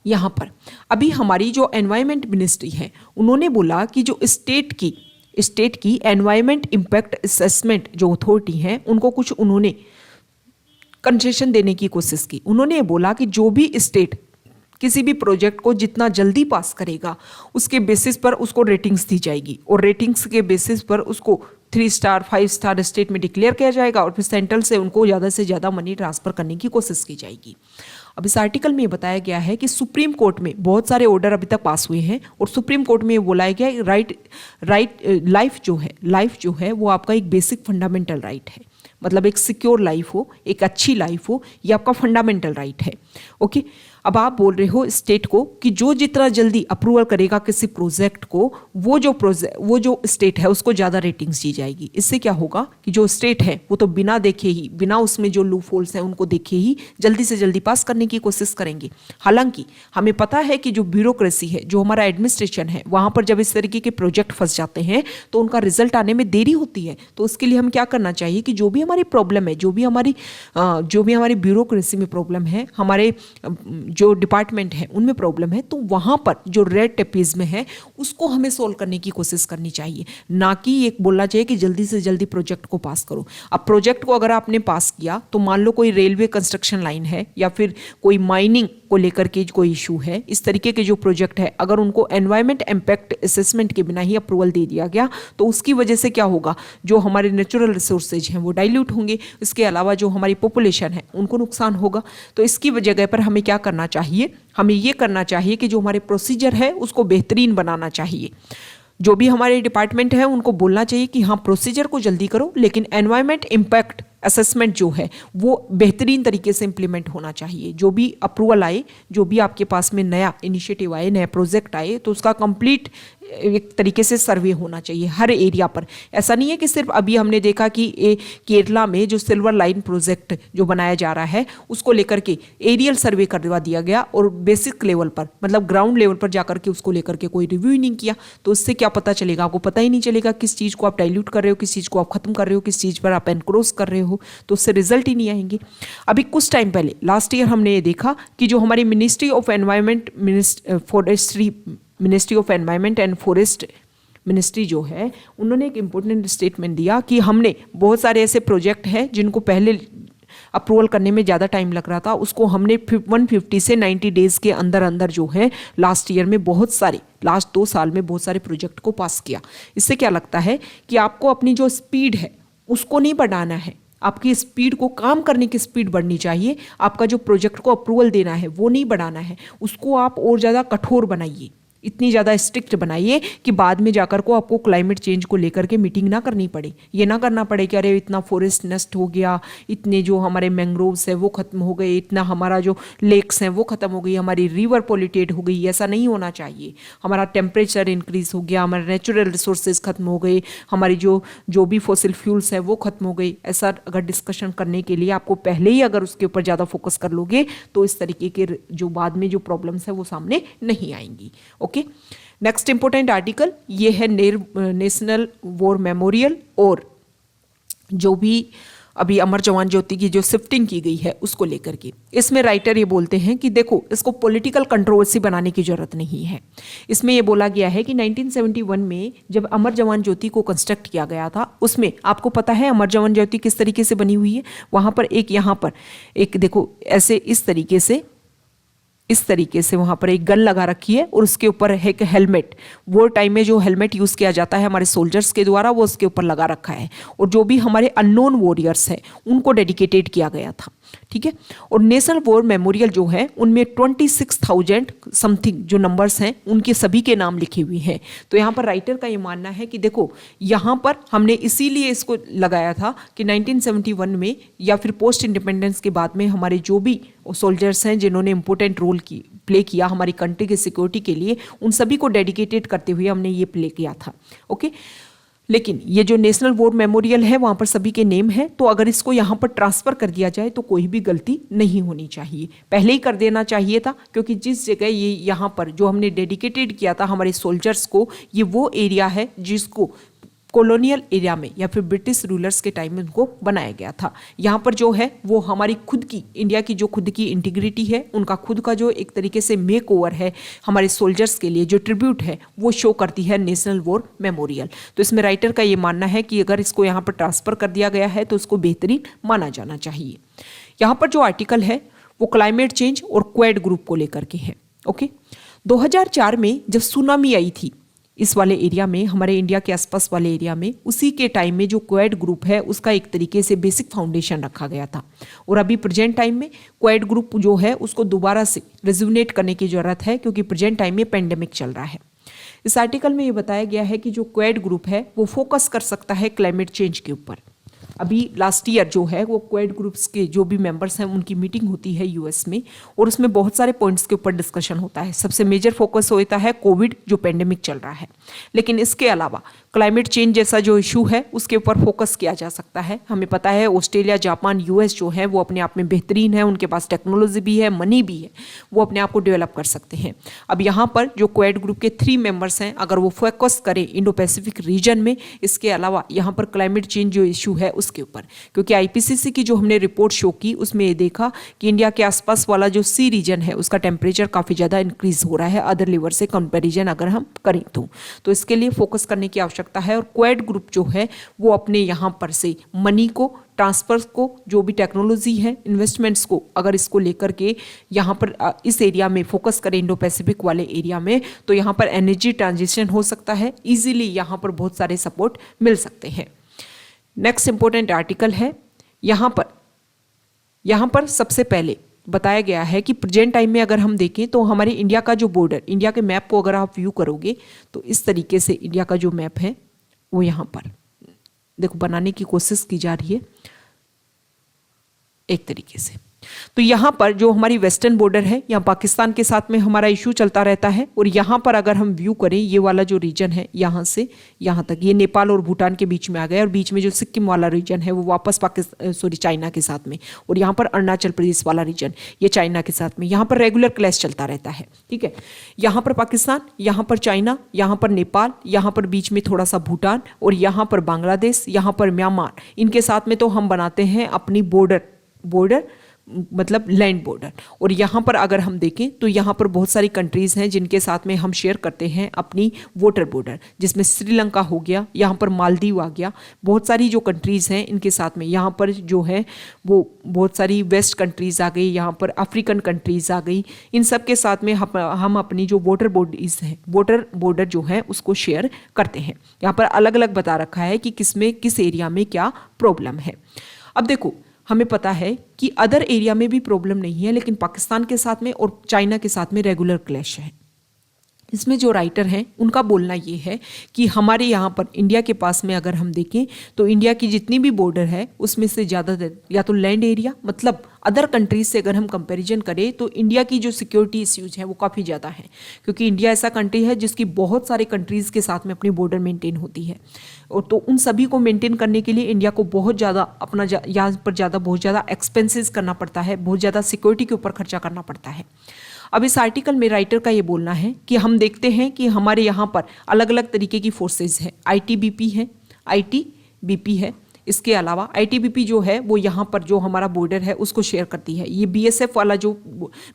यहाँ पर अभी हमारी जो एनवायरमेंट मिनिस्ट्री है उन्होंने बोला कि जो स्टेट की एनवायरमेंट इम्पैक्ट असेसमेंट जो अथॉरिटी है उनको कुछ उन्होंने कंसेशन देने की कोशिश की। उन्होंने बोला कि जो भी स्टेट किसी भी प्रोजेक्ट को जितना जल्दी पास करेगा उसके बेसिस पर उसको रेटिंग्स दी जाएगी, और रेटिंग्स के बेसिस पर उसको 3 स्टार 5 स्टार स्टेट में डिक्लेयर किया जाएगा, और फिर सेंट्रल से उनको ज़्यादा से ज़्यादा मनी ट्रांसफ़र करने की कोशिश की जाएगी। अब इस आर्टिकल में ये बताया गया है कि सुप्रीम कोर्ट में बहुत सारे ऑर्डर अभी तक पास हुए हैं, और सुप्रीम कोर्ट में ये बोला गया लाइफ जो है वो आपका एक बेसिक फंडामेंटल राइट है, मतलब एक सिक्योर लाइफ हो, एक अच्छी लाइफ हो, ये आपका फंडामेंटल राइट है। ओके, अब आप बोल रहे हो स्टेट को कि जो जितना जल्दी अप्रूवल करेगा किसी प्रोजेक्ट को वो जो स्टेट है उसको ज़्यादा रेटिंग्स दी जाएगी। इससे क्या होगा कि जो स्टेट है वो तो बिना देखे ही, बिना उसमें जो लूप होल्स हैं उनको देखे ही जल्दी से जल्दी पास करने की कोशिश करेंगे। हालांकि हमें पता है कि जो ब्यूरोक्रेसी है, जो हमारा एडमिनिस्ट्रेशन है, वहाँ पर जब इस तरीके के प्रोजेक्ट फंस जाते हैं तो उनका रिजल्ट आने में देरी होती है। तो उसके लिए हम क्या करना चाहिए कि जो भी हमारी प्रॉब्लम है, जो भी हमारी ब्यूरोक्रेसी में प्रॉब्लम है, हमारे जो डिपार्टमेंट है उनमें प्रॉब्लम है, तो वहाँ पर जो रेड टेपीज में है उसको हमें सोल्व करने की कोशिश करनी चाहिए, ना कि एक बोलना चाहिए कि जल्दी से जल्दी प्रोजेक्ट को पास करो। अब प्रोजेक्ट को अगर आपने पास किया तो मान लो कोई रेलवे कंस्ट्रक्शन लाइन है या फिर कोई माइनिंग को लेकर के कोई इशू है, इस तरीके के जो प्रोजेक्ट है अगर उनको एनवायरमेंट इम्पैक्ट असेसमेट के बिना ही अप्रूवल दे दिया गया तो उसकी वजह से क्या होगा, जो हमारे नेचुरल रिसोर्सेज हैं वो डाइल्यूट होंगे, इसके अलावा जो हमारी पॉपुलेशन है उनको नुकसान होगा। तो इसकी जगह पर हमें क्या करना चाहिए, हमें ये करना चाहिए कि जो हमारे प्रोसीजर है उसको बेहतरीन बनाना चाहिए। जो भी हमारे डिपार्टमेंट है उनको बोलना चाहिए कि हाँ प्रोसीजर को जल्दी करो, लेकिन एनवायरमेंट इम्पैक्ट असेसमेंट जो है वो बेहतरीन तरीके से इंप्लीमेंट होना चाहिए। जो भी अप्रूवल आए, जो भी आपके पास में नया इनिशिएटिव आए, नया प्रोजेक्ट आए, तो उसका कंप्लीट एक तरीके से सर्वे होना चाहिए हर एरिया पर। ऐसा नहीं है कि सिर्फ अभी हमने देखा कि केरला में जो सिल्वर लाइन प्रोजेक्ट जो बनाया जा रहा है उसको लेकर के एरियल सर्वे करवा दिया गया और बेसिक लेवल पर, मतलब ग्राउंड लेवल पर जाकर के उसको लेकर के कोई रिव्यू ही नहीं किया। तो उससे क्या पता चलेगा, आपको पता ही नहीं चलेगा किस चीज़ को आप डाइल्यूट कर रहे हो, किस चीज़ को आप खत्म कर रहे हो, किस चीज़ पर आप एनक्रोच कर रहे हो, तो उससे रिजल्ट ही नहीं आएंगे। अभी कुछ टाइम पहले लास्ट ईयर हमने ये देखा कि जो हमारी ministry of environment and forest ministry जो है, उन्होंने एक इम्पोर्टेंट स्टेटमेंट दिया कि हमने बहुत सारे ऐसे प्रोजेक्ट हैं जिनको पहले अप्रूवल करने में ज़्यादा टाइम लग रहा था, उसको हमने 150 से 90 डेज़ के अंदर अंदर जो है लास्ट 2 साल में बहुत सारे प्रोजेक्ट को पास किया। इससे क्या लगता है कि आपको अपनी जो स्पीड है उसको नहीं बढ़ाना है, आपकी स्पीड को, काम करने की स्पीड बढ़नी चाहिए। आपका जो प्रोजेक्ट को अप्रूवल देना है वो नहीं बढ़ाना है, उसको आप और ज़्यादा कठोर बनाइए। इतनी ज़्यादा स्ट्रिक्ट बनाइए कि बाद में जाकर को आपको क्लाइमेट चेंज को लेकर के मीटिंग ना करनी पड़े, ये ना करना पड़े कि अरे इतना फॉरेस्ट नष्ट हो गया, इतने जो हमारे मैंग्रोव्स है वो खत्म हो गए, इतना हमारा जो लेक्स हैं वो खत्म हो गई, हमारी रिवर पोल्यूटेड हो गई। ऐसा नहीं होना चाहिए। हमारा टेम्परेचर इंक्रीज हो गया, हमारे नेचुरल रिसोर्सेज खत्म हो गए, हमारी जो भी फॉसिल फ्यूल्स है वो खत्म हो गई। ऐसा अगर डिस्कशन करने के लिए आपको पहले ही अगर उसके ऊपर ज़्यादा फोकस कर लोगे तो इस तरीके के जो बाद में जो प्रॉब्लम्स है वो सामने नहीं आएंगी। ओके, नेक्स्ट इंपॉर्टेंट आर्टिकल ये है नेशनल वॉर मेमोरियल और जो भी अभी अमर जवान ज्योति की जो शिफ्टिंग की गई है उसको लेकर के। इसमें राइटर ये बोलते हैं कि देखो इसको पॉलिटिकल कंट्रोवर्सी बनाने की जरूरत नहीं है। इसमें ये बोला गया है कि 1971 में जब अमर जवान ज्योति को कंस्ट्रक्ट किया गया था उसमें आपको पता है अमर जवान ज्योति किस तरीके से बनी हुई है। वहां पर एक यहाँ पर एक देखो ऐसे इस तरीके से वहां पर एक गन लगा रखी है और उसके ऊपर एक हेलमेट, वो टाइम में जो हेलमेट यूज किया जाता है हमारे सोल्जर्स के द्वारा वो उसके ऊपर लगा रखा है। और जो भी हमारे अननोन वॉरियर्स हैं उनको डेडिकेटेड किया गया था। ठीक है, और नेशनल वॉर मेमोरियल जो है उनमें 26,000 समथिंग जो नंबर्स हैं उनके सभी के नाम लिखे हुए हैं। तो यहाँ पर राइटर का ये मानना है कि देखो यहाँ पर हमने इसीलिए इसको लगाया था कि 1971 में या फिर पोस्ट इंडिपेंडेंस के बाद में हमारे जो भी सोल्जर्स हैं जिन्होंने इंपॉर्टेंट रोल प्ले किया हमारी कंट्री के सिक्योरिटी के लिए, उन सभी को डेडिकेटेड करते हुए हमने ये प्ले किया था। ओके, लेकिन ये जो नेशनल वॉर मेमोरियल है वहाँ पर सभी के नेम है, तो अगर इसको यहाँ पर ट्रांसफ़र कर दिया जाए तो कोई भी गलती नहीं होनी चाहिए। पहले ही कर देना चाहिए था, क्योंकि जिस जगह ये यहाँ पर जो हमने डेडिकेटेड किया था हमारे सोल्जर्स को, ये वो एरिया है जिसको कॉलोनियल एरिया में या फिर ब्रिटिश रूलर्स के टाइम में उनको बनाया गया था। यहाँ पर जो है वो हमारी खुद की इंडिया की जो खुद की इंटीग्रिटी है, उनका खुद का जो एक तरीके से मेक ओवर है हमारे सोल्जर्स के लिए, जो ट्रिब्यूट है वो शो करती है नेशनल वॉर मेमोरियल। तो इसमें राइटर का ये मानना है कि अगर इसको यहाँ पर ट्रांसफ़र कर दिया गया है तो उसको बेहतरीन माना जाना चाहिए। यहाँ पर जो आर्टिकल है वो क्लाइमेट चेंज और क्वेड ग्रुप को लेकर के है। ओके, 2004 में जब सुनामी आई थी इस वाले एरिया में, हमारे इंडिया के आसपास वाले एरिया में, उसी के टाइम में जो क्वेड ग्रुप है उसका एक तरीके से बेसिक फाउंडेशन रखा गया था। और अभी प्रेजेंट टाइम में क्वेड ग्रुप जो है उसको दोबारा से रिज्यूनेट करने की जरूरत है, क्योंकि प्रेजेंट टाइम में पेंडेमिक चल रहा है। इस आर्टिकल में ये बताया गया है कि जो क्वेड ग्रुप है वो फोकस कर सकता है क्लाइमेट चेंज के ऊपर। अभी लास्ट ईयर जो है वो क्वेड ग्रुप्स के जो भी मेंबर्स हैं उनकी मीटिंग होती है यूएस में, और उसमें बहुत सारे पॉइंट्स के ऊपर डिस्कशन होता है। सबसे मेजर फोकस होता है कोविड जो पेंडेमिक चल रहा है, लेकिन इसके अलावा क्लाइमेट चेंज जैसा जो इशू है उसके ऊपर फोकस किया जा सकता है। हमें पता है ऑस्ट्रेलिया, जापान, यूएस जो है वो अपने आप में बेहतरीन है, उनके पास टेक्नोलॉजी भी है, मनी भी है, वो अपने आप को डेवलप कर सकते हैं। अब यहाँ पर जो क्वेड ग्रुप के 3 मेंबर्स हैं अगर वो फोकस करें इंडो पैसिफिक रीजन में, इसके अलावा यहाँ पर क्लाइमेट चेंज जो इशू है उसके ऊपर, क्योंकि आईपीसीसी की जो हमने रिपोर्ट शो की उसमें ये देखा कि इंडिया के आसपास वाला जो सी रीजन है उसका टेम्परेचर काफ़ी ज़्यादा इंक्रीज हो रहा है अदर लेवल से कंपैरिजन अगर हम करें तो इसके लिए फोकस करने की आवश्यकता है। और क्वेड ग्रुप जो है वो अपने यहाँ पर से मनी को, ट्रांसफर को, जो भी टेक्नोलॉजी है, इन्वेस्टमेंट्स को अगर इसको लेकर के यहाँ पर इस एरिया में फोकस करें इंडो पैसिफिक वाले एरिया में, तो यहाँ पर एनर्जी ट्रांजिशन हो सकता है, इजीली यहाँ पर बहुत सारे सपोर्ट मिल सकते हैं। नेक्स्ट इंपॉर्टेंट आर्टिकल है यहाँ पर सबसे पहले बताया गया है कि प्रेजेंट टाइम में अगर हम देखें तो हमारे इंडिया का जो बॉर्डर, इंडिया के मैप को अगर आप व्यू करोगे तो इस तरीके से इंडिया का जो मैप है वो यहाँ पर देखो बनाने की कोशिश की जा रही है एक तरीके से। तो यहाँ पर जो हमारी वेस्टर्न बॉर्डर है, यहाँ पाकिस्तान के साथ में हमारा इशू चलता रहता है, और यहाँ पर अगर हम व्यू करें ये वाला जो रीजन है यहाँ से यहाँ तक, ये नेपाल और भूटान के बीच में आ गया, और बीच में जो सिक्किम वाला रीजन है वो वापस चाइना के साथ में, और यहाँ पर अरुणाचल प्रदेश वाला रीजन ये चाइना के साथ में, यहाँ पर रेगुलर क्लैश चलता रहता है। ठीक है, यहाँ पर पाकिस्तान, यहाँ पर चाइना, यहाँ पर नेपाल, यहाँ पर बीच में थोड़ा सा भूटान, और यहाँ पर बांग्लादेश, यहाँ पर म्यांमार, इनके साथ में तो हम बनाते हैं अपनी बॉर्डर मतलब लैंड बॉर्डर। और यहाँ पर अगर हम देखें तो यहाँ पर बहुत सारी कंट्रीज़ हैं जिनके साथ में हम शेयर करते हैं अपनी वाटर बॉर्डर, जिसमें श्रीलंका हो गया, यहाँ पर मालदीव आ गया, बहुत सारी जो कंट्रीज़ हैं इनके साथ में, यहाँ पर जो है वो बहुत सारी वेस्ट कंट्रीज़ आ गई, यहाँ पर अफ्रीकन कंट्रीज़ आ गई, इन सब के साथ में हम अपनी जो वाटर बॉर्डर जो है उसको शेयर करते हैं। यहाँ पर अलग अलग बता रखा है कि किस एरिया में क्या प्रॉब्लम है। अब देखो हमें पता है कि अदर एरिया में भी प्रॉब्लम नहीं है, लेकिन पाकिस्तान के साथ में और चाइना के साथ में रेगुलर क्लैश है। इसमें जो राइटर हैं उनका बोलना ये है कि हमारे यहाँ पर इंडिया के पास में अगर हम देखें तो इंडिया की जितनी भी बॉर्डर है उसमें से ज़्यादातर या तो लैंड एरिया, मतलब अदर कंट्रीज से अगर हम कंपैरिजन करें तो इंडिया की जो सिक्योरिटी इश्यूज है वो काफ़ी ज़्यादा है, क्योंकि इंडिया ऐसा कंट्री है जिसकी बहुत सारे कंट्रीज़ के साथ में अपनी बॉर्डर मेंटेन होती है। और तो उन सभी को मेंटेन करने के लिए इंडिया को बहुत ज़्यादा अपना यहाँ पर बहुत ज़्यादा एक्सपेंसेस करना पड़ता है, बहुत ज़्यादा सिक्योरिटी के ऊपर खर्चा करना पड़ता है। अब इस आर्टिकल में राइटर का ये बोलना है कि हम देखते हैं कि हमारे यहाँ पर अलग अलग तरीके की फोर्सेज है, आईटीबीपी है, आईटीबीपी है। इसके अलावा आईटीबीपी जो है वो यहाँ पर जो हमारा बॉर्डर है उसको शेयर करती है। ये बीएसएफ वाला जो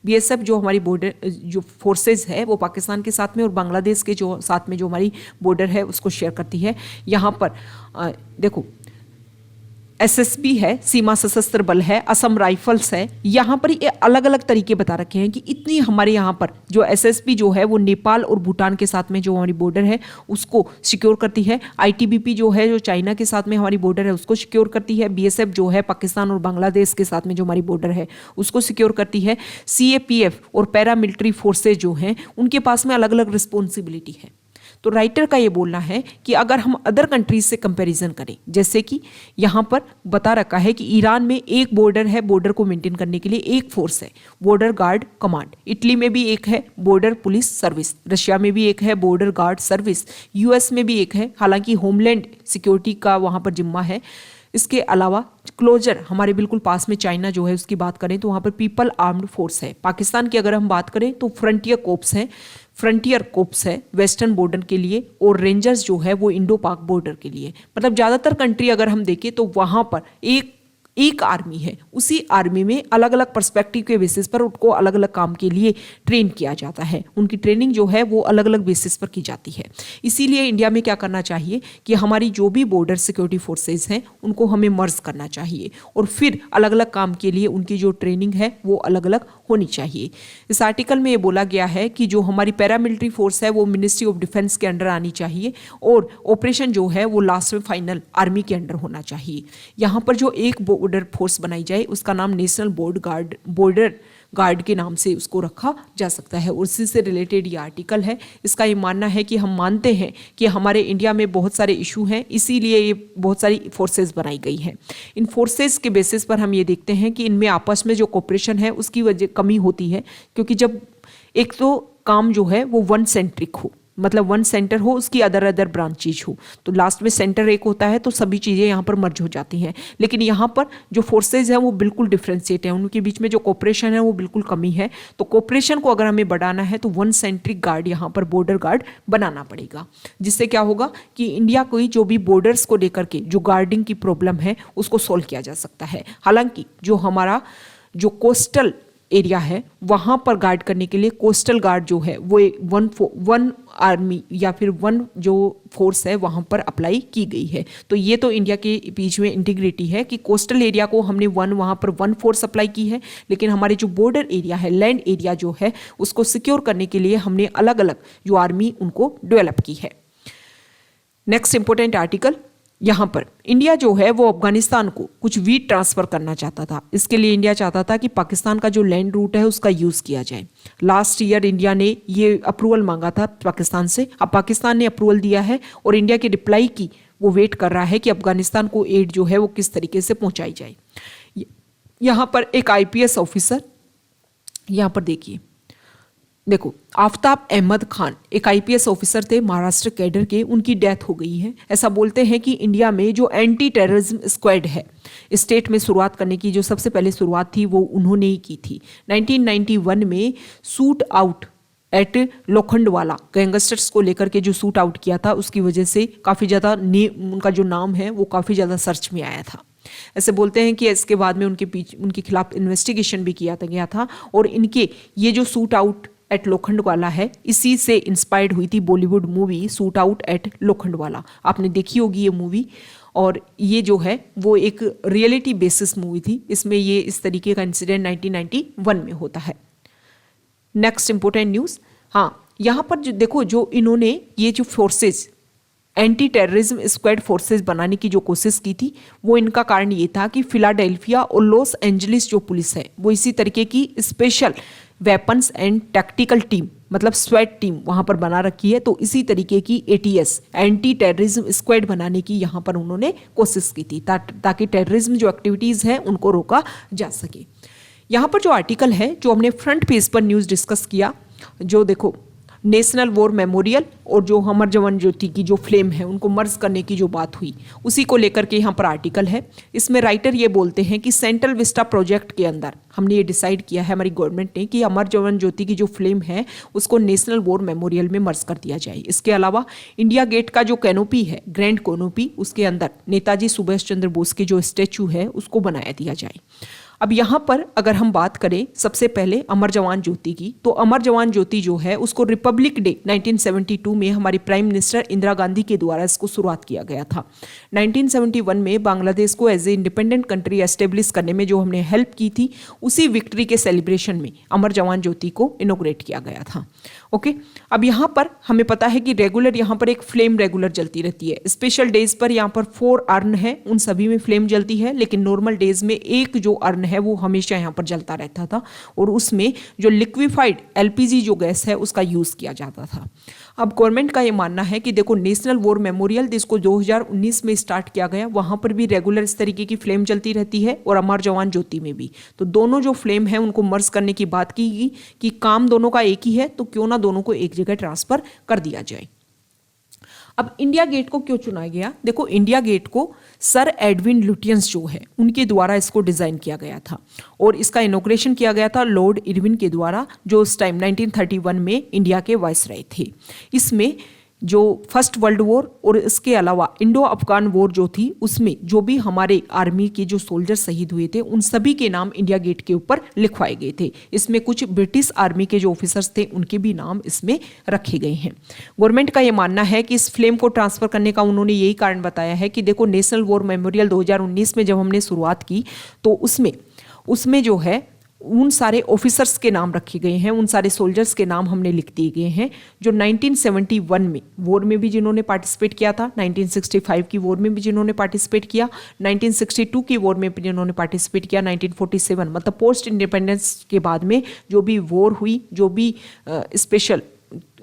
बीएसएफ जो हमारी बॉर्डर जो फोर्सेज है वो पाकिस्तान के साथ में और बांग्लादेश के जो साथ में जो हमारी बॉर्डर है उसको शेयर करती है। यहाँ पर देखो एसएसबी है, सीमा सशस्त्र बल है, असम राइफल्स है। यहाँ पर ये अलग अलग तरीके बता रखे हैं कि इतनी हमारे यहाँ पर जो एसएसबी जो है वो नेपाल और भूटान के साथ में जो हमारी बॉर्डर है उसको सिक्योर करती है। आईटीबीपी जो है जो चाइना के साथ में हमारी बॉर्डर है उसको सिक्योर करती है। बीएसएफ जो है पाकिस्तान और बांग्लादेश के साथ में जो हमारी बॉर्डर है उसको सिक्योर करती है। सीएपीएफ और पैरामिलिट्री फोर्सेज जो हैं उनके पास में अलग अलग रिस्पॉन्सिबिलिटी है। तो राइटर का ये बोलना है कि अगर हम अदर कंट्रीज से कंपैरिजन करें, जैसे कि यहाँ पर बता रखा है कि ईरान में एक बॉर्डर है, बॉर्डर को मेंटेन करने के लिए एक फोर्स है, बॉर्डर गार्ड कमांड। इटली में भी एक है, बॉर्डर पुलिस सर्विस। रशिया में भी एक है, बॉर्डर गार्ड सर्विस। यूएस में भी एक है, हालांकि होमलैंड सिक्योरिटी का वहाँ पर जिम्मा है। इसके अलावा क्लोजर हमारे बिल्कुल पास में चाइना जो है उसकी बात करें तो वहाँ पर पीपल आर्म्ड फोर्स है। पाकिस्तान की अगर हम बात करें तो फ्रंटियर कोप्स है, वेस्टर्न बॉर्डर के लिए, और रेंजर्स जो है वो इंडो पाक बॉर्डर के लिए। मतलब ज़्यादातर कंट्री अगर हम देखें तो वहाँ पर एक आर्मी है, उसी आर्मी में अलग अलग पर्सपेक्टिव के बेसिस पर उनको अलग अलग काम के लिए ट्रेन किया जाता है। उनकी ट्रेनिंग जो है वो अलग अलग बेसिस पर की जाती है। इसीलिए इंडिया में क्या करना चाहिए कि हमारी जो भी बॉर्डर सिक्योरिटी फोर्सेज हैं उनको हमें मर्ज करना चाहिए और फिर अलग अलग काम के लिए उनकी जो ट्रेनिंग है वो अलग अलग होनी चाहिए। इस आर्टिकल में ये बोला गया है कि जो हमारी पैरामिलिट्री फोर्स है वो मिनिस्ट्री ऑफ डिफेंस के अंडर आनी चाहिए और ऑपरेशन जो है वो लास्ट में फाइनल आर्मी के अंडर होना चाहिए। यहाँ पर जो एक बॉर्डर फोर्स बनाई जाए उसका नाम नेशनल बॉर्डर गार्ड के नाम से उसको रखा जा सकता है। उसी से रिलेटेड ये आर्टिकल है। इसका ये मानना है कि हम मानते हैं कि हमारे इंडिया में बहुत सारे इशू हैं, इसीलिए ये बहुत सारी फोर्सेस बनाई गई हैं। इन फोर्सेस के बेसिस पर हम ये देखते हैं कि इनमें आपस में जो कोऑपरेशन है उसकी वजह कमी होती है, क्योंकि जब एक तो काम जो है वो वन सेंट्रिक हो, मतलब वन सेंटर हो, उसकी अदर ब्रांचेज हो, तो लास्ट में सेंटर एक होता है तो सभी चीज़ें यहाँ पर मर्ज हो जाती हैं। लेकिन यहाँ पर जो फोर्सेज हैं वो बिल्कुल डिफ्रेंशिएट है, उनके बीच में जो कोऑपरेशन है वो बिल्कुल कमी है। तो कोऑपरेशन को अगर हमें बढ़ाना है तो वन सेंट्रिक गार्ड यहाँ पर बॉर्डर गार्ड बनाना पड़ेगा, जिससे क्या होगा कि इंडिया को जो भी बॉर्डर्स को लेकर के जो गार्डिंग की प्रॉब्लम है उसको सॉल्व किया जा सकता है। हालांकि जो हमारा जो कोस्टल एरिया है वहाँ पर गार्ड करने के लिए कोस्टल गार्ड जो है वो वन आर्मी या फिर वन जो फोर्स है वहाँ पर अप्लाई की गई है। तो ये तो इंडिया के बीच में इंटीग्रिटी है कि कोस्टल एरिया को हमने वहाँ पर वन फोर्स अप्लाई की है, लेकिन हमारे जो बॉर्डर एरिया है, लैंड एरिया जो है, उसको सिक्योर करने के लिए हमने अलग अलग जो आर्मी उनको डेवलप की है। नेक्स्ट इंपॉर्टेंट आर्टिकल, यहाँ पर इंडिया जो है वो अफगानिस्तान को कुछ वीट ट्रांसफ़र करना चाहता था। इसके लिए इंडिया चाहता था कि पाकिस्तान का जो लैंड रूट है उसका यूज़ किया जाए। लास्ट ईयर इंडिया ने ये अप्रूवल मांगा था पाकिस्तान से। अब पाकिस्तान ने अप्रूवल दिया है और इंडिया की रिप्लाई की वो वेट कर रहा है कि अफगानिस्तान को एड जो है वो किस तरीके से पहुँचाई जाए। यहाँ पर एक IPS ऑफिसर, यहाँ पर देखो आफ्ताब अहमद खान एक IPS ऑफिसर थे महाराष्ट्र कैडर के, उनकी डेथ हो गई है। ऐसा बोलते हैं कि इंडिया में जो एंटी टेररिज्म स्क्वाड है स्टेट में शुरुआत करने की जो सबसे पहले शुरुआत थी वो उन्होंने ही की थी। 1991 में shoot out at Lokhandwala gangsters को लेकर के जो शूट आउट किया था उसकी वजह से काफ़ी ज़्यादा उनका जो नाम है वो काफ़ी ज़्यादा सर्च में आया था। ऐसे बोलते हैं कि इसके बाद में उनके खिलाफ इन्वेस्टिगेशन भी किया गया था और इनके ये जो शूट आउट एट लोखंडवाला है इसी से इंस्पायर्ड हुई थी Bollywood movie shoot out at Lokhandwala. आपने देखी होगी ये मूवी, और ये जो है वो एक रियलिटी बेसिस मूवी थी। इसमें ये इस तरीके का इंसिडेंट 1991 में होता है। नेक्स्ट इंपॉर्टेंट न्यूज़, हाँ यहाँ पर जो देखो जो इन्होंने ये जो forces anti terrorism squad forces बनाने की जो कोशिश की थी वो इनका कारण ये था कि फिलाडेल्फिया और लॉस एंजलिस जो पुलिस है वो इसी तरीके की special weapons and tactical team मतलब स्वैट टीम वहाँ पर बना रखी है। तो इसी तरीके की ATS, एंटी टेररिज्म स्क्वाड बनाने की यहाँ पर उन्होंने कोशिश की थी ताकि टेररिज्म जो एक्टिविटीज़ हैं उनको रोका जा सके। यहाँ पर जो आर्टिकल है जो हमने फ्रंट पेज पर न्यूज़ डिस्कस किया, जो देखो नेशनल वॉर मेमोरियल और जो अमर जवान ज्योति की जो फ्लेम है उनको मर्ज करने की जो बात हुई, उसी को लेकर के यहाँ पर आर्टिकल है। इसमें राइटर ये बोलते हैं कि सेंट्रल विस्टा प्रोजेक्ट के अंदर हमने ये डिसाइड किया है हमारी गवर्नमेंट ने कि अमर जवान ज्योति की जो फ्लेम है उसको नेशनल वॉर मेमोरियल में मर्ज कर दिया जाए। इसके अलावा इंडिया गेट का जो कैनोपी है, ग्रैंड कैनोपी, उसके अंदर नेताजी सुभाष चंद्र बोस के जो स्टैचू है उसको बनाया दिया जाए। अब यहाँ पर अगर हम बात करें सबसे पहले अमर जवान ज्योति की, तो अमर जवान ज्योति जो है उसको रिपब्लिक डे 1972 में हमारी प्राइम मिनिस्टर इंदिरा गांधी के द्वारा इसको शुरुआत किया गया था। 1971 में बांग्लादेश को as a independent country establish करने में जो हमने हेल्प की थी, उसी विक्ट्री के सेलिब्रेशन में अमर जवान ज्योति को इनोग्रेट किया गया था। ओके, अब यहाँ पर हमें पता है कि रेगुलर यहाँ पर एक फ्लेम रेगुलर जलती रहती है। स्पेशल डेज पर यहाँ पर 4 अर्न है, उन सभी में फ्लेम जलती है, लेकिन नॉर्मल डेज में एक जो अर्न है वो हमेशा यहाँ पर जलता रहता था और उसमें जो लिक्विफाइड LPG जो गैस है उसका यूज किया जाता था। अब गवर्नमेंट का ये मानना है कि देखो नेशनल वॉर मेमोरियल जिसको 2019 में स्टार्ट किया गया, वहां पर भी रेगुलर इस तरीके की फ्लेम चलती रहती है और अमर जवान ज्योति में भी। तो दोनों जो फ्लेम है उनको मर्ज करने की बात की गई कि काम दोनों का एक ही है, तो क्यों ना दोनों को एक जगह ट्रांसफर कर दिया जाए। अब इंडिया गेट को क्यों चुना गया? देखो इंडिया गेट को सर एडविन लुटियंस जो है उनके द्वारा इसको डिजाइन किया गया था और इसका इनॉग्रेशन किया गया था लॉर्ड इरविन के द्वारा, जो उस टाइम 1931 में इंडिया के वाइसराय थे। इसमें जो फर्स्ट वर्ल्ड वॉर और इसके अलावा इंडो अफगान वॉर जो थी उसमें जो भी हमारे आर्मी के जो सोल्जर शहीद हुए थे उन सभी के नाम इंडिया गेट के ऊपर लिखवाए गए थे। इसमें कुछ ब्रिटिश आर्मी के जो ऑफिसर्स थे उनके भी नाम इसमें रखे गए हैं। गवर्नमेंट का ये मानना है कि इस फ्लेम को ट्रांसफर करने का उन्होंने यही कारण बताया है कि देखो नेशनल वॉर मेमोरियल 2019 में जब हमने शुरुआत की तो उसमें जो है उन सारे ऑफिसर्स के नाम रखे गए हैं, उन सारे सोल्जर्स के नाम हमने लिख दिए गए हैं जो 1971 में वॉर में भी जिन्होंने पार्टिसिपेट किया था, 1965 की वॉर में भी जिन्होंने पार्टिसिपेट किया, 1962 की वॉर में भी जिन्होंने पार्टिसिपेट किया, 1947 मतलब पोस्ट इंडिपेंडेंस के बाद में जो भी वॉर हुई, जो भी स्पेशल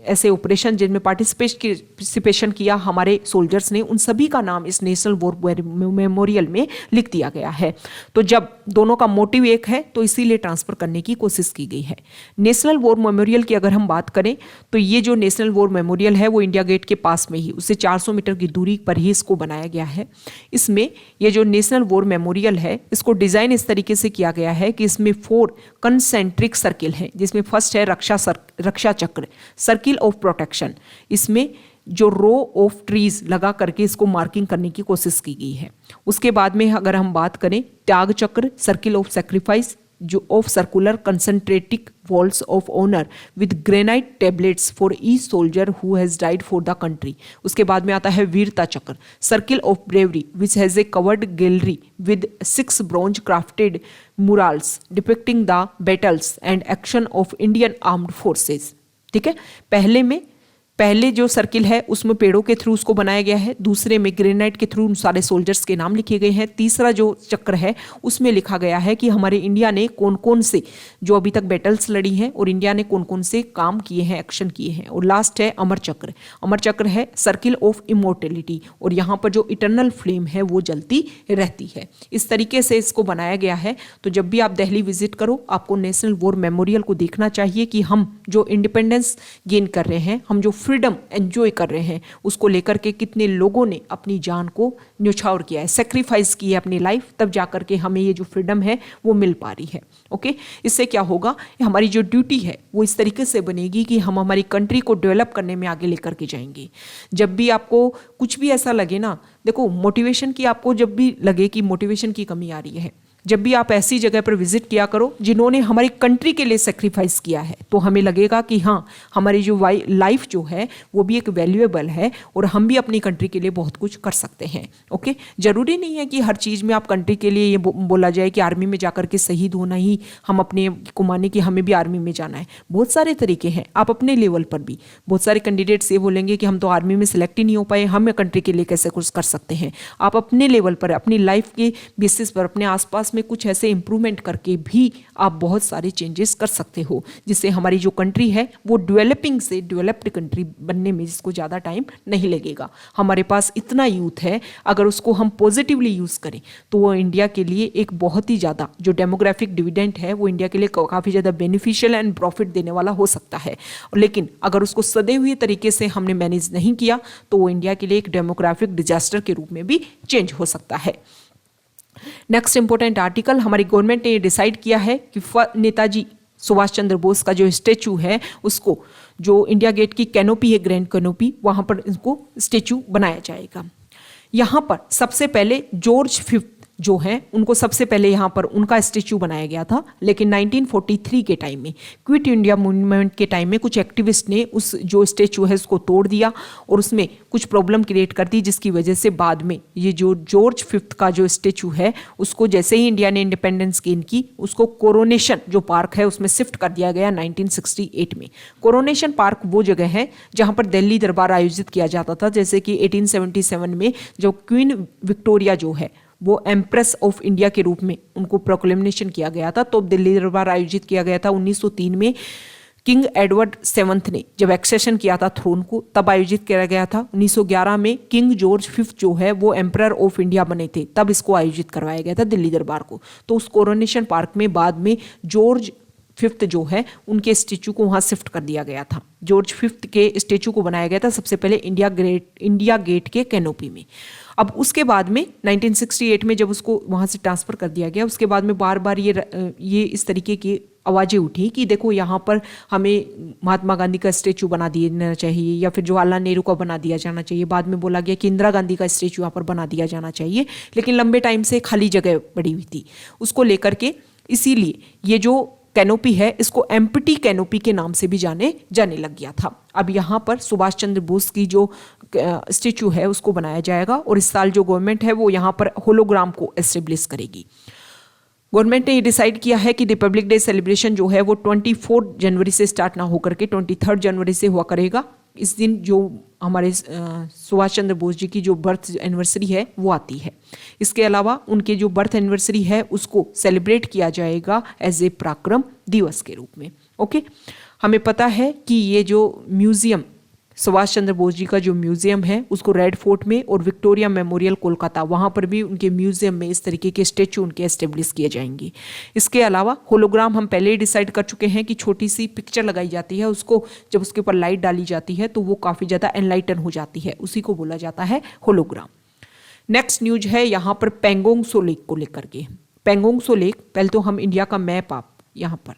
ऐसे ऑपरेशन जिनमें पार्टिसिपेशन किया हमारे सोल्जर्स ने, उन सभी का नाम इस नेशनल वॉर मेमोरियल में लिख दिया गया है। तो जब दोनों का मोटिव एक है तो इसीलिए ट्रांसफर करने की कोशिश की गई है। नेशनल वॉर मेमोरियल की अगर हम बात करें तो ये जो नेशनल वॉर मेमोरियल है वो इंडिया गेट के पास में ही, उससे 400 मीटर की दूरी पर ही इसको बनाया गया है। इसमें ये जो नेशनल वॉर मेमोरियल है इसको डिजाइन इस तरीके से किया गया है कि इसमें 4 कंसेंट्रिक सर्किल हैं, जिसमें फर्स्ट है रक्षा चक्र, सर्किल ऑफ प्रोटेक्शन। इसमें जो रो ऑफ ट्रीज लगा करके इसको मार्किंग करने की कोशिश की गई है। उसके बाद में अगर हम बात करें Tyag Chakra, circle of sacrifice, जो of circular concentric walls of honour with granite tablets for each soldier who has died for the country. उसके बाद में आता है Veerta Chakra, circle of bravery which has a covered gallery with 6 bronze crafted murals depicting the battles and action of Indian armed forces. ठीक है, पहले जो circle है उसमें पेड़ों के थ्रू उसको बनाया गया है, दूसरे में ग्रेनाइट के थ्रू सारे सोल्जर्स के नाम लिखे गए हैं, तीसरा जो चक्र है उसमें लिखा गया है कि हमारे इंडिया ने कौन कौन से जो अभी तक बैटल्स लड़ी हैं और इंडिया ने कौन कौन से काम किए हैं, एक्शन किए हैं। और लास्ट है अमर चक्र। अमर चक्र है सर्किल ऑफ इमोर्टेलिटी और यहाँ पर जो इटर्नल फ्लेम है वो जलती रहती है। इस तरीके से इसको बनाया गया है। तो जब भी आप दिल्ली विजिट करो आपको नेशनल वॉर मेमोरियल को देखना चाहिए कि हम जो इंडिपेंडेंस गेन कर रहे हैं, हम जो फ्रीडम एंजॉय कर रहे हैं, उसको लेकर के कितने लोगों ने अपनी जान को न्यौछावर किया है, सेक्रीफाइस की है अपनी लाइफ, तब जाकर के हमें ये जो फ्रीडम है वो मिल पा रही है। ओके, इससे क्या होगा, हमारी जो ड्यूटी है वो इस तरीके से बनेगी कि हम हमारी कंट्री को डेवलप करने में आगे लेकर के जाएंगे। जब भी आपको कुछ भी ऐसा लगे ना, देखो मोटिवेशन की, आपको जब भी लगे कि मोटिवेशन की कमी आ रही है, जब भी आप ऐसी जगह पर विजिट किया करो जिन्होंने हमारी कंट्री के लिए सेक्रीफाइस किया है, तो हमें लगेगा कि हाँ, हमारी जो लाइफ जो है वो भी एक वैल्यूएबल है और हम भी अपनी कंट्री के लिए बहुत कुछ कर सकते हैं। ओके, जरूरी नहीं है कि हर चीज़ में आप कंट्री के लिए ये बोला जाए कि आर्मी में जाकर के शहीद होना ही हम अपने को माने कि हमें भी आर्मी में जाना है। बहुत सारे तरीके हैं, आप अपने लेवल पर भी, बहुत सारे कैंडिडेट्स ये बोलेंगे कि हम तो आर्मी में सिलेक्ट ही नहीं हो पाए, हम कंट्री के लिए कैसे कुछ कर सकते हैं। आप अपने लेवल पर, अपनी लाइफ के बेसिस पर, अपने आसपास पास में कुछ ऐसे इम्प्रूवमेंट करके भी आप बहुत सारे चेंजेस कर सकते हो, जिससे हमारी जो कंट्री है वो डेवलपिंग से डेवलप्ड कंट्री बनने में जिसको ज़्यादा टाइम नहीं लगेगा। हमारे पास इतना यूथ है, अगर उसको हम पॉजिटिवली यूज़ करें तो वो इंडिया के लिए एक बहुत ही ज़्यादा जो डेमोग्राफिक डिविडेंड है वो इंडिया के लिए काफ़ी ज़्यादा बेनिफिशियल एंड प्रॉफिट देने वाला हो सकता है। लेकिन अगर उसको सदे हुए तरीके से हमने मैनेज नहीं किया तो वो इंडिया के लिए एक डेमोग्राफिक डिजास्टर के रूप में भी चेंज हो सकता है। नेक्स्ट इंपॉर्टेंट आर्टिकल, हमारी गवर्नमेंट ने ये डिसाइड किया है कि नेताजी सुभाष चंद्र बोस का जो स्टेचू है उसको, जो इंडिया गेट की कैनोपी है, ग्रैंड कैनोपी, वहां पर इसको स्टेचू बनाया जाएगा। यहाँ पर सबसे पहले जॉर्ज फिफ्थ जो हैं उनको सबसे पहले यहाँ पर उनका स्टेचू बनाया गया था, लेकिन 1943 के टाइम में क्विट इंडिया मूवमेंट के टाइम में कुछ एक्टिविस्ट ने उस जो स्टेचू है उसको तोड़ दिया और उसमें कुछ प्रॉब्लम क्रिएट कर दी, जिसकी वजह से बाद में ये जो जॉर्ज फिफ्थ का जो स्टेचू है उसको जैसे ही इंडिया ने इंडिपेंडेंस गेन की उसको कोरोनेशन जो पार्क है उसमें शिफ्ट कर दिया गया 1968 में। कोरोनेशन पार्क वो जगह है जहाँ पर दिल्ली दरबार आयोजित किया जाता था, जैसे कि 1877 में जो क्वीन विक्टोरिया जो है वो एम्प्रेस ऑफ इंडिया के रूप में उनको प्रोक्लेमेशन किया गया था, तो दिल्ली दरबार आयोजित किया गया था। 1903 में किंग एडवर्ड सेवंथ ने जब एक्सेशन किया था थ्रोन को तब आयोजित किया गया था। 1911 में किंग जॉर्ज फिफ्थ जो है वो एम्परर ऑफ इंडिया बने थे, तब इसको आयोजित करवाया गया था दिल्ली दरबार को। तो उस कोरोनेशन पार्क में बाद में जॉर्ज फिफ्थ जो है उनके स्टेचू को वहाँ शिफ्ट कर दिया गया था। जॉर्ज फिफ्थ के स्टेचू को बनाया गया था सबसे पहले इंडिया गेट के कैनोपी में। अब उसके बाद में 1968 में जब उसको वहाँ से ट्रांसफ़र कर दिया गया, उसके बाद में बार बार ये इस तरीके की आवाज़ें उठी कि देखो यहाँ पर हमें महात्मा गांधी का स्टेचू बना देना चाहिए या फिर जवाहरलाल नेहरू का बना दिया जाना चाहिए। बाद में बोला गया कि इंदिरा गांधी का स्टेचू यहाँ पर बना दिया जाना चाहिए, लेकिन लंबे टाइम से खाली जगह पड़ी हुई थी उसको लेकर के, इसीलिए ये जो कैनोपी है इसको एम्प्टी कैनोपी के नाम से भी जाने लग गया था। अब यहाँ पर सुभाष चंद्र बोस की जो स्टेचू है उसको बनाया जाएगा और इस साल जो गवर्नमेंट है वो यहाँ पर होलोग्राम को एस्टेब्लिश करेगी। गवर्नमेंट ने ये डिसाइड किया है कि रिपब्लिक डे सेलिब्रेशन जो है वो 24 जनवरी से स्टार्ट ना होकर के 23 जनवरी से हुआ करेगा। इस दिन जो हमारे सुभाष चंद्र बोस जी की जो बर्थ एनिवर्सरी है वो आती है। इसके अलावा उनके जो बर्थ एनिवर्सरी है उसको सेलिब्रेट किया जाएगा एज ए पराक्रम दिवस के रूप में। ओके, हमें पता है कि ये जो म्यूजियम सुभाष चंद्र बोस जी का जो म्यूजियम है उसको रेड फोर्ट में और विक्टोरिया मेमोरियल कोलकाता वहाँ पर भी उनके म्यूजियम में इस तरीके के स्टेचू उनके एस्टेब्लिश किए जाएंगे। इसके अलावा होलोग्राम हम पहले ही डिसाइड कर चुके हैं कि छोटी सी पिक्चर लगाई जाती है, उसको जब उसके ऊपर लाइट डाली जाती है तो वो काफ़ी ज़्यादा एनलाइटन हो जाती है, उसी को बोला जाता है होलोग्राम। नेक्स्ट न्यूज है यहाँ पर पेंगोंग सो लेक को लेकर के। पेंगोंग सो लेक, पहले तो हम इंडिया का मैप आप यहाँ पर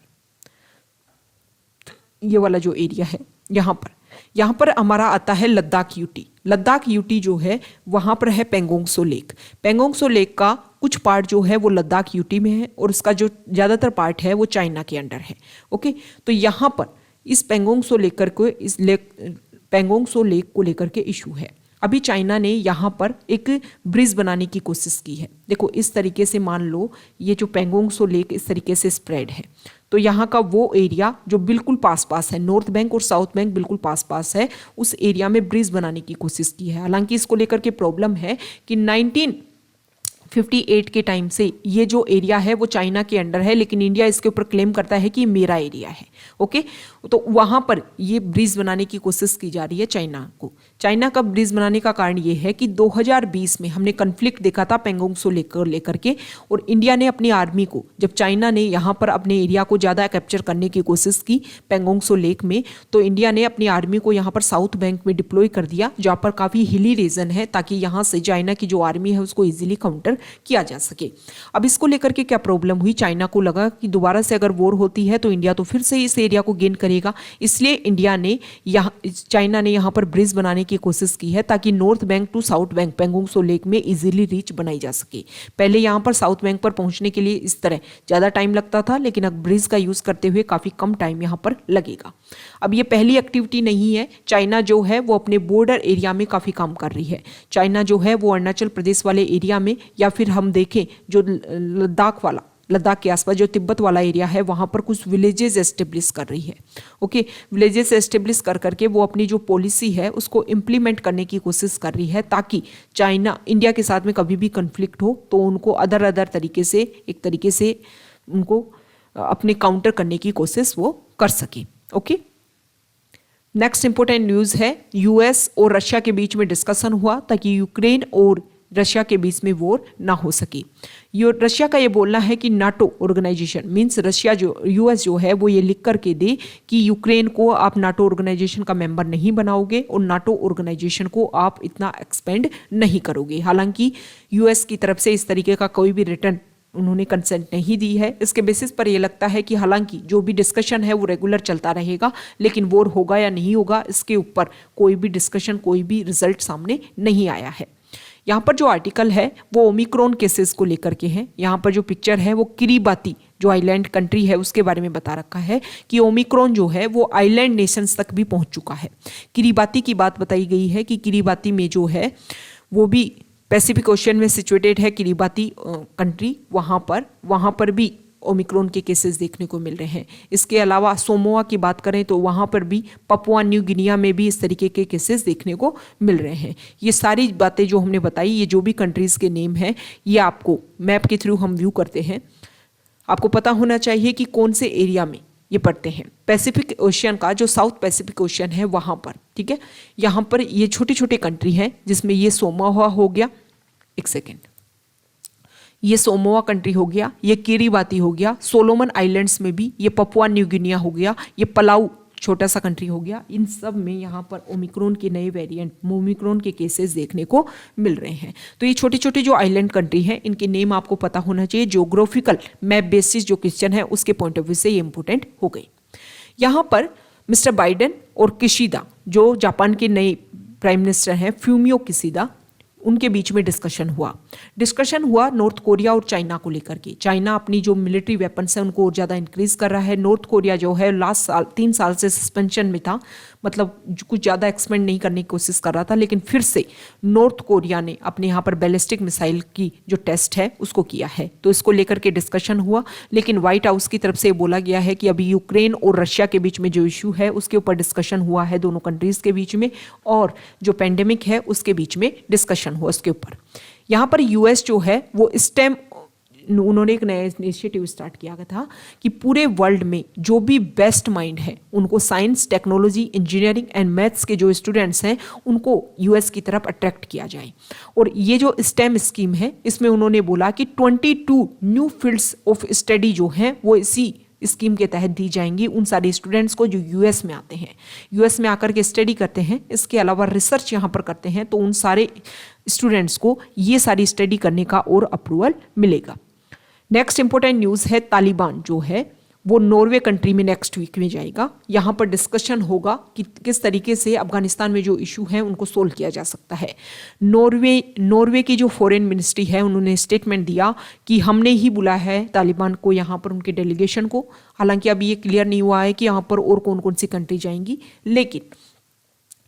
ये वाला जो एरिया है यहाँ पर हमारा आता है लद्दाख यूटी। लद्दाख यूटी जो है वहाँ पर है पेंगोंग सो लेक। पेंगोंग सो लेक का कुछ पार्ट जो है वो लद्दाख यूटी में है और उसका जो ज़्यादातर पार्ट है वो चाइना के अंडर है। ओके, तो यहाँ पर इस पेंगोंग सो लेक को लेकर के इशू है। अभी चाइना ने यहाँ पर एक ब्रिज बनाने की कोशिश की है। देखो इस तरीके से मान लो ये जो पेंगोंग सो लेक इस तरीके से स्प्रेड है, तो यहाँ का वो एरिया जो बिल्कुल पास है, नॉर्थ बैंक और साउथ बैंक बिल्कुल पास है, उस एरिया में ब्रिज बनाने की कोशिश की है। हालांकि इसको लेकर के प्रॉब्लम है कि 1958 के टाइम से ये जो एरिया है वो चाइना के अंडर है, लेकिन इंडिया इसके ऊपर क्लेम करता है कि ये मेरा एरिया है। ओके, तो वहाँ पर ये ब्रिज बनाने की कोशिश की जा रही है चाइना को। चाइना का ब्रिज बनाने का कारण ये है कि 2020 में हमने कन्फ्लिक्ट देखा था पेंगोंग सो लेकर के, और इंडिया ने अपनी आर्मी को, जब चाइना ने यहाँ पर अपने एरिया को ज़्यादा कैप्चर करने की कोशिश की पेंगोंग सो लेक में, तो इंडिया ने अपनी आर्मी को यहाँ पर साउथ बैंक में डिप्लॉय कर दिया, जहाँ पर काफ़ी हिली रीजन है, ताकि यहाँ से चाइना की जो आर्मी है उसको ईजिली काउंटर किया जा सके। अब इसको लेकर के क्या प्रॉब्लम हुई, चाइना को लगा कि दोबारा से अगर वॉर होती है तो इंडिया तो फिर से इस एरिया को गेन करेगा, इसलिए चाइना ने यहाँ पर ब्रिज बनाने की कोशिश की है ताकि north bank to south bank Pangong Tso lake में इजीली रीच बनाई जा सके। पहले यहाँ पर साउथ बैंक पर पहुँचने के लिए इस तरह ज़्यादा टाइम लगता था, लेकिन अब ब्रिज का यूज़ करते हुए काफ़ी कम टाइम यहाँ पर लगेगा। अब ये पहली एक्टिविटी नहीं है, चाइना जो है वो अपने बॉर्डर एरिया में काफ़ी काम कर रही है। चाइना जो है वो अरुणाचल प्रदेश वाले एरिया में, या फिर हम देखें जो लद्दाख के आसपास जो तिब्बत वाला एरिया है वहाँ पर कुछ विलेजेस एस्टेब्लिश कर रही है। ओके, विलेजेस एस्टेब्लिश कर करके वो अपनी जो पॉलिसी है उसको इम्प्लीमेंट करने की कोशिश कर रही है, ताकि चाइना इंडिया के साथ में कभी भी कन्फ्लिक्ट हो तो उनको अदर तरीके से, एक तरीके से उनको अपने काउंटर करने की कोशिश वो कर सके। ओके, नेक्स्ट इंपॉर्टेंट न्यूज़ है, यूएस और रशिया के बीच में डिस्कशन हुआ ताकि यूक्रेन और रशिया के बीच में वॉर ना हो सके। रशिया का ये बोलना है कि नाटो ऑर्गेनाइजेशन मींस रशिया जो यूएस जो है वो ये लिख करके दे कि यूक्रेन को आप नाटो ऑर्गेनाइजेशन का मेंबर नहीं बनाओगे और नाटो ऑर्गेनाइजेशन को आप इतना एक्सपेंड नहीं करोगे। हालांकि यूएस की तरफ से इस तरीके का कोई भी रिटर्न उन्होंने कंसेंट नहीं दी है। इसके बेसिस पर यह लगता है कि हालांकि जो भी डिस्कशन है वो रेगुलर चलता रहेगा, लेकिन वॉर होगा या नहीं होगा इसके ऊपर कोई भी डिस्कशन, कोई भी रिजल्ट सामने नहीं आया है। यहाँ पर जो आर्टिकल है वो ओमिक्रॉन केसेस को लेकर के हैं। यहाँ पर जो पिक्चर है वो किरीबाती जो आइलैंड कंट्री है उसके बारे में बता रखा है कि ओमिक्रॉन जो है वो आइलैंड नेशंस तक भी पहुँच चुका है। किरीबाती की बात बताई गई है कि किरीबाती में जो है वो भी पैसिफिक ओशियन में सिचुएटेड है किरीबाती कंट्री, वहाँ पर भी ओमिक्रॉन के केसेस देखने को मिल रहे हैं। इसके अलावा सोमोआ की बात करें तो वहाँ पर भी, पपुआ न्यू गिनिया में भी इस तरीके के केसेस देखने को मिल रहे हैं। ये सारी बातें जो हमने बताई, ये जो भी कंट्रीज़ के नेम हैं, ये आपको मैप के थ्रू हम व्यू करते हैं। आपको पता होना चाहिए कि कौन से एरिया में ये पड़ते हैं। पैसिफिक ओशियन का जो साउथ पैसिफिक ओशियन है वहाँ पर, ठीक है, यहाँ पर ये छोटे छोटे कंट्री हैं जिसमें ये सोमोआ हो गया, एक सेकेंड, ये सोमोआ कंट्री हो गया, ये किरीबाती हो गया, सोलोमन आइलैंड्स में भी ये पपुआ न्यू गिनिया हो गया, ये पलाऊ छोटा सा कंट्री हो गया। इन सब में यहाँ पर ओमिक्रॉन के नए वेरिएंट, ओमिक्रॉन के केसेस देखने को मिल रहे हैं। तो ये छोटे छोटे जो आइलैंड कंट्री हैं इनके नेम आपको पता होना चाहिए। ज्योग्राफिकल मैप बेसिस जो क्वेश्चन है उसके पॉइंट ऑफ व्यू से ये इंपॉर्टेंट हो गई। यहाँ पर मिस्टर बाइडेन और किशिदा जो जापान के नए प्राइम मिनिस्टर हैं, फ्यूमियो किशिदा, उनके बीच में डिस्कशन हुआ नॉर्थ कोरिया और चाइना को लेकर के। चाइना अपनी जो मिलिट्री वेपन्स है उनको और ज़्यादा इंक्रीज कर रहा है। नॉर्थ कोरिया जो है लास्ट साल 3 साल से सस्पेंशन में था, मतलब कुछ ज़्यादा एक्सपेंड नहीं करने की कोशिश कर रहा था, लेकिन फिर से नॉर्थ कोरिया ने अपने यहाँ पर बैलिस्टिक मिसाइल की जो टेस्ट है उसको किया है। तो इसको लेकर के डिस्कशन हुआ, लेकिन व्हाइट हाउस की तरफ से बोला गया है कि अभी यूक्रेन और रशिया के बीच में जो इशू है उसके ऊपर डिस्कशन हुआ है दोनों कंट्रीज़ के बीच में, और जो पेंडेमिक है उसके बीच में डिस्कशन हुआ उसके ऊपर। यहाँ पर यूएस जो है वो स्टेम, उन्होंने एक नया इनिशिएटिव स्टार्ट किया था कि पूरे वर्ल्ड में जो भी बेस्ट माइंड है उनको science, technology, engineering and maths के जो स्टूडेंट्स हैं उनको यूएस की तरफ अट्रैक्ट किया जाए। और ये जो स्टेम स्कीम है इसमें उन्होंने बोला कि 22 न्यू फील्ड्स ऑफ स्टडी जो हैं वो इसी स्कीम के तहत दी जाएंगी उन सारे स्टूडेंट्स को जो यूएस में आते हैं, यूएस में आकर के स्टडी करते हैं, इसके अलावा रिसर्च यहाँ पर करते हैं, तो उन सारे स्टूडेंट्स को ये सारी स्टडी करने का और अप्रूवल मिलेगा। नेक्स्ट इंपॉर्टेंट न्यूज़ है, तालिबान जो है वो नॉर्वे कंट्री में नेक्स्ट वीक में जाएगा। यहाँ पर डिस्कशन होगा कि किस तरीके से अफगानिस्तान में जो इशू हैं उनको सोल्व किया जा सकता है। नॉर्वे की जो फॉरेन मिनिस्ट्री है उन्होंने स्टेटमेंट दिया कि हमने ही बुलाया है तालिबान को यहाँ पर, उनके डेलीगेशन को। हालांकि अभी ये क्लियर नहीं हुआ है कि यहाँ पर और कौन कौन सी कंट्री जाएंगी, लेकिन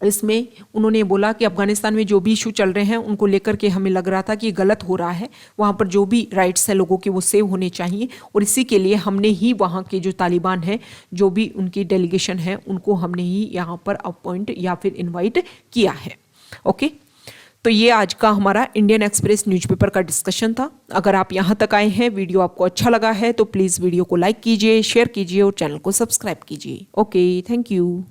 इसमें उन्होंने बोला कि अफगानिस्तान में जो भी इशू चल रहे हैं उनको लेकर के हमें लग रहा था कि गलत हो रहा है, वहाँ पर जो भी राइट्स हैं लोगों के वो सेव होने चाहिए, और इसी के लिए हमने ही वहाँ के जो तालिबान हैं, जो भी उनकी डेलीगेशन है, उनको हमने ही यहाँ पर अपॉइंट या फिर इन्वाइट किया है। ओके, तो ये आज का हमारा इंडियन एक्सप्रेस न्यूज़पेपर का डिस्कशन था। अगर आप यहाँ तक आए हैं, वीडियो आपको अच्छा लगा है तो प्लीज़ वीडियो को लाइक कीजिए, शेयर कीजिए और चैनल को सब्सक्राइब कीजिए। Okay, thank you.